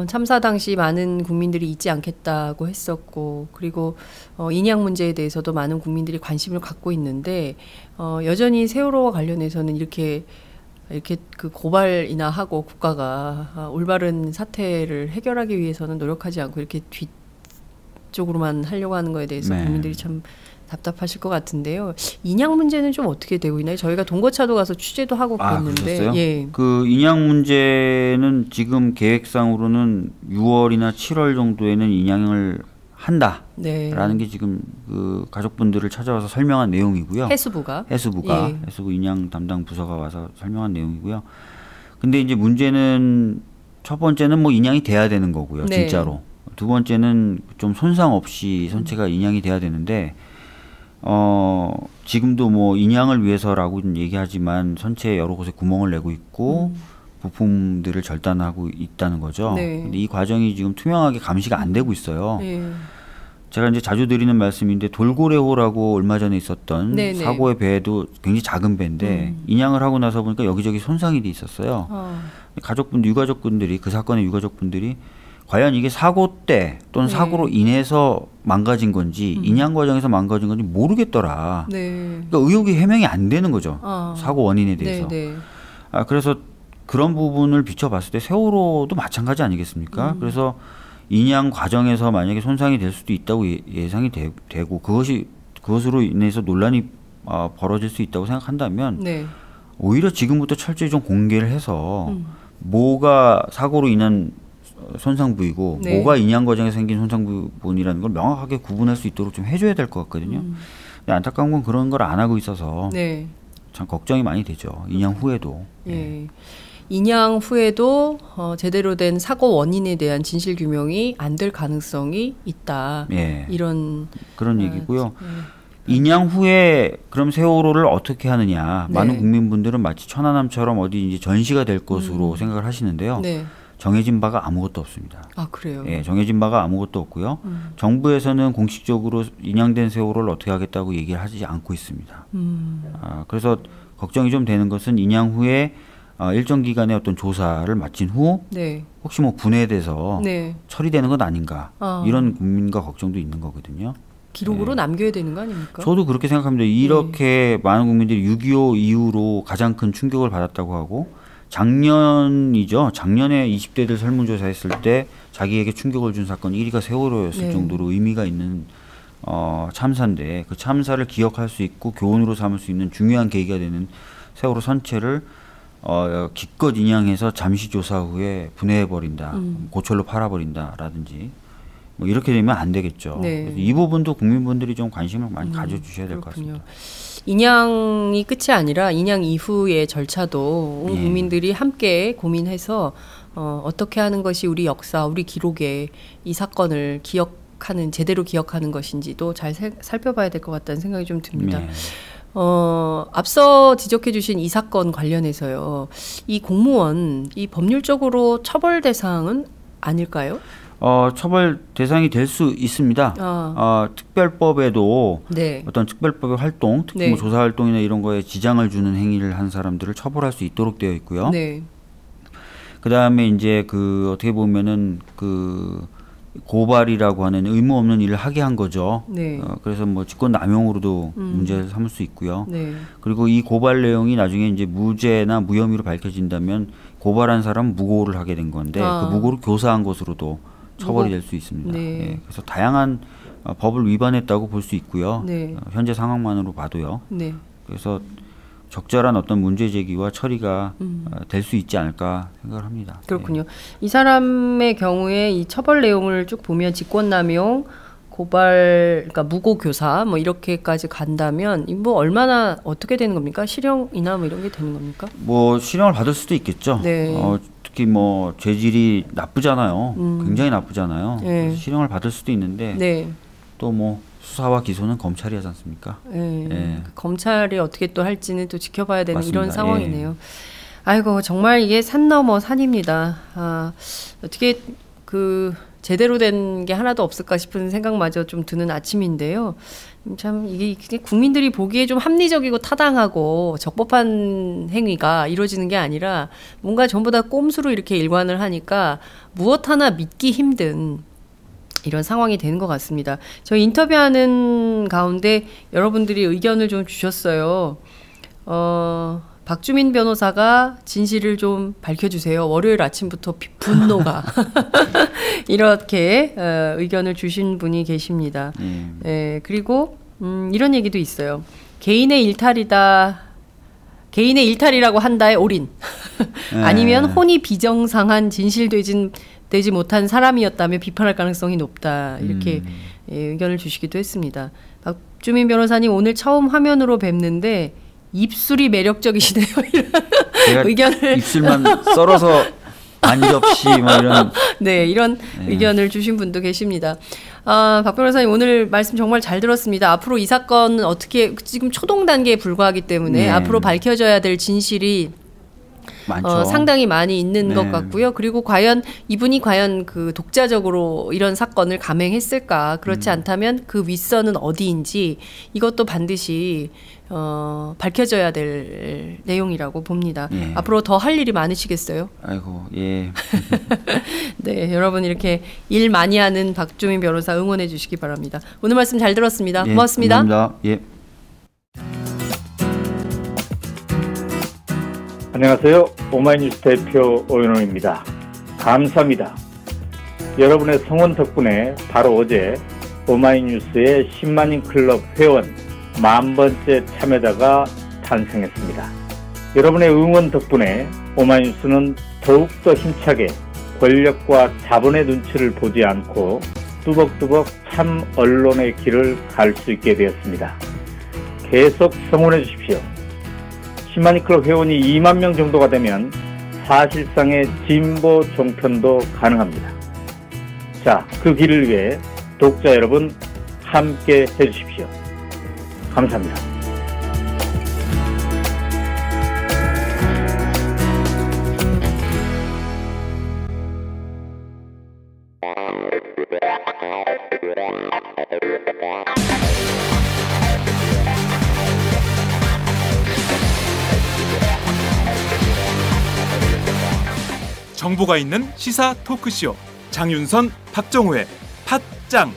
참사 당시 많은 국민들이 잊지 않겠다고 했었고 그리고 인양 문제에 대해서도 많은 국민들이 관심을 갖고 있는데 여전히 세월호와 관련해서는 이렇게 그 고발이나 하고 국가가 올바른 사태를 해결하기 위해서는 노력하지 않고 이렇게 뒤쪽으로만 하려고 하는 거에 대해서 국민들이 참 답답하실 것 같은데요. 인양 문제는 좀 어떻게 되고 있나요? 저희가 동거차도 가서 취재도 하고 그랬는데. 예. 그 인양 문제는 지금 계획상으로는 6월이나 7월 정도에는 인양을 한다라는 게 지금 그 가족분들을 찾아와서 설명한 내용이고요. 해수부가 해수부 인양 담당 부서가 와서 설명한 내용이고요. 근데 이제 문제는 첫 번째는 뭐 인양이 돼야 되는 거고요. 네. 진짜로. 두 번째는 좀 손상 없이 선체가 인양이 돼야 되는데 지금도 뭐 인양을 위해서라고는 얘기하지만 선체에 여러 곳에 구멍을 내고 있고 부품들을 절단하고 있다는 거죠. 네. 근데 이 과정이 지금 투명하게 감시가 안 되고 있어요. 네. 제가 이제 자주 드리는 말씀인데 돌고래호라고 얼마 전에 있었던 네네. 사고의 배도 굉장히 작은 배인데 인양을 하고 나서 보니까 여기저기 손상이 돼 있었어요. 유가족분들이 그 사건의 유가족분들이 과연 이게 사고 때 또는 사고로 인해서 망가진 건지 인양 과정에서 망가진 건지 모르겠더라. 그러니까 의혹이 해명이 안 되는 거죠. 사고 원인에 대해서. 그래서 그런 부분을 비춰봤을 때 세월호도 마찬가지 아니겠습니까? 그래서 인양 과정에서 만약에 손상이 될 수도 있다고 예상이 되고 그것으로 인해서 논란이 벌어질 수 있다고 생각한다면 오히려 지금부터 철저히 좀 공개를 해서 뭐가 사고로 인한 손상 부위고 뭐가 인양 과정에 생긴 손상 부분이라는 걸 명확하게 구분할 수 있도록 좀 해줘야 될 것 같거든요. 근데 안타까운 건 그런 걸 안 하고 있어서 참 걱정이 많이 되죠. 인양 후에도. 인양 후에도 제대로 된 사고 원인에 대한 진실 규명이 안 될 가능성이 있다. 이런 그런 얘기고요. 인양 후에 그럼 세월호를 어떻게 하느냐. 많은 국민분들은 마치 천안함처럼 어디 이제 전시가 될 것으로 생각을 하시는데요. 정해진 바가 아무것도 없습니다. 그래요? 정해진 바가 아무것도 없고요. 정부에서는 공식적으로 인양된 세월호를 어떻게 하겠다고 얘기를 하지 않고 있습니다. 그래서 걱정이 좀 되는 것은 인양 후에 일정 기간의 어떤 조사를 마친 후 혹시 뭐 분해돼서 처리되는 건 아닌가 이런 국민과 걱정도 있는 거거든요. 기록으로 남겨야 되는 거 아닙니까? 저도 그렇게 생각합니다. 이렇게 많은 국민들이 6.25 이후로 가장 큰 충격을 받았다고 하고 작년에 20대들 설문조사 했을 때 자기에게 충격을 준 사건 1위가 세월호였을 정도로 의미가 있는 참사인데 그 참사를 기억할 수 있고 교훈으로 삼을 수 있는 중요한 계기가 되는 세월호 선체를 기껏 인양해서 잠시 조사 후에 분해해버린다, 고철로 팔아버린다라든지 뭐 이렇게 되면 안 되겠죠. 그래서 이 부분도 국민분들이 좀 관심을 많이 가져주셔야 될 것 같습니다. 인양이 끝이 아니라 인양 이후의 절차도 온 국민들이 함께 고민해서 어떻게 하는 것이 우리 역사, 우리 기록에 이 사건을 제대로 기억하는 것인지도 잘 살펴봐야 될 것 같다는 생각이 좀 듭니다. 앞서 지적해 주신 이 사건 관련해서요. 이 공무원, 이 법률적으로 처벌 대상은 아닐까요? 처벌 대상이 될 수 있습니다. 특별법에도 네. 어떤 특별법의 활동, 특히 네. 뭐 조사 활동이나 이런 거에 지장을 주는 행위를 한 사람들을 처벌할 수 있도록 되어 있고요. 네. 그다음에 이제 그 어떻게 보면은 그 고발이라고 하는 의무 없는 일을 하게 한 거죠. 네. 그래서 뭐 직권 남용으로도 문제를 삼을 수 있고요. 네. 그리고 이 고발 내용이 나중에 이제 무죄나 무혐의로 밝혀진다면 고발한 사람 무고를 하게 된 건데 그 무고를 교사한 것으로도 처벌이 될 수 있습니다. 네. 예, 그래서 다양한 법을 위반했다고 볼 수 있고요. 네. 현재 상황만으로 봐도요. 네. 그래서 적절한 어떤 문제 제기와 처리가 될 수 있지 않을까 생각을 합니다. 그렇군요. 이 사람의 경우에 이 처벌 내용을 쭉 보면 직권남용, 고발, 그러니까 무고교사 뭐 이렇게까지 간다면 뭐 얼마나 어떻게 되는 겁니까? 실형이나 뭐 이런 게 되는 겁니까? 뭐 실형을 받을 수도 있겠죠. 네. 특히 뭐 죄질이 나쁘잖아요. 굉장히 나쁘잖아요. 네. 그래서 실형을 받을 수도 있는데 네. 또 뭐 수사와 기소는 검찰이 하지 않습니까? 네. 예. 검찰이 어떻게 또 할지는 또 지켜봐야 되는 맞습니다. 이런 상황이네요. 아이고 정말 이게 산 넘어 산입니다. 어떻게 그 제대로 된 게 하나도 없을까 싶은 생각마저 좀 드는 아침인데요. 참 이게 국민들이 보기에 좀 합리적이고 타당하고 적법한 행위가 이루어지는 게 아니라 뭔가 전부 다 꼼수로 이렇게 일관을 하니까 무엇 하나 믿기 힘든 이런 상황이 되는 것 같습니다. 저희 인터뷰하는 가운데 여러분들이 의견을 좀 주셨어요. 박주민 변호사가 진실을 좀 밝혀주세요. 월요일 아침부터 분노가 이렇게 의견을 주신 분이 계십니다. 그리고 이런 얘기도 있어요. 개인의 일탈이라고 한다에 올인. 아니면 혼이 비정상한 진실되지 못한 사람이었다면 비판할 가능성이 높다. 이렇게 의견을 주시기도 했습니다. 박주민 변호사님 오늘 처음 화면으로 뵙는데 입술이 매력적이시네요. 이런 의견을 입술만 썰어서 반 접시 뭐 이런 이런 의견을 주신 분도 계십니다. 박 변호사님 오늘 말씀 정말 잘 들었습니다. 앞으로 이 사건은 어떻게 지금 초동 단계에 불과하기 때문에 앞으로 밝혀져야 될 진실이 상당히 많이 있는 것 같고요. 그리고 이분이 과연 그 독자적으로 이런 사건을 감행했을까? 그렇지 않다면 그 윗선은 어디인지 이것도 반드시 밝혀져야 될 내용이라고 봅니다. 앞으로 더 할 일이 많으시겠어요? 아이고, 예. 네, 여러분 이렇게 일 많이 하는 박주민 변호사 응원해 주시기 바랍니다. 오늘 말씀 잘 들었습니다. 고맙습니다. 감사합니다. 예. 안녕하세요. 오마이뉴스 대표 오연호입니다. 감사합니다. 여러분의 성원 덕분에 바로 어제 오마이뉴스의 10만인 클럽 회원 10,000번째 참여자가 탄생했습니다. 여러분의 응원 덕분에 오마이뉴스는 더욱더 힘차게 권력과 자본의 눈치를 보지 않고 뚜벅뚜벅 참 언론의 길을 갈 수 있게 되었습니다. 계속 성원해 주십시오. 10만인 클럽 회원이 2만 명 정도가 되면 사실상의 진보 종편도 가능합니다. 자, 그 길을 위해 독자 여러분 함께 해주십시오. 감사합니다. 정보가 있는 시사 토크쇼 장윤선, 박정호의 팟짱.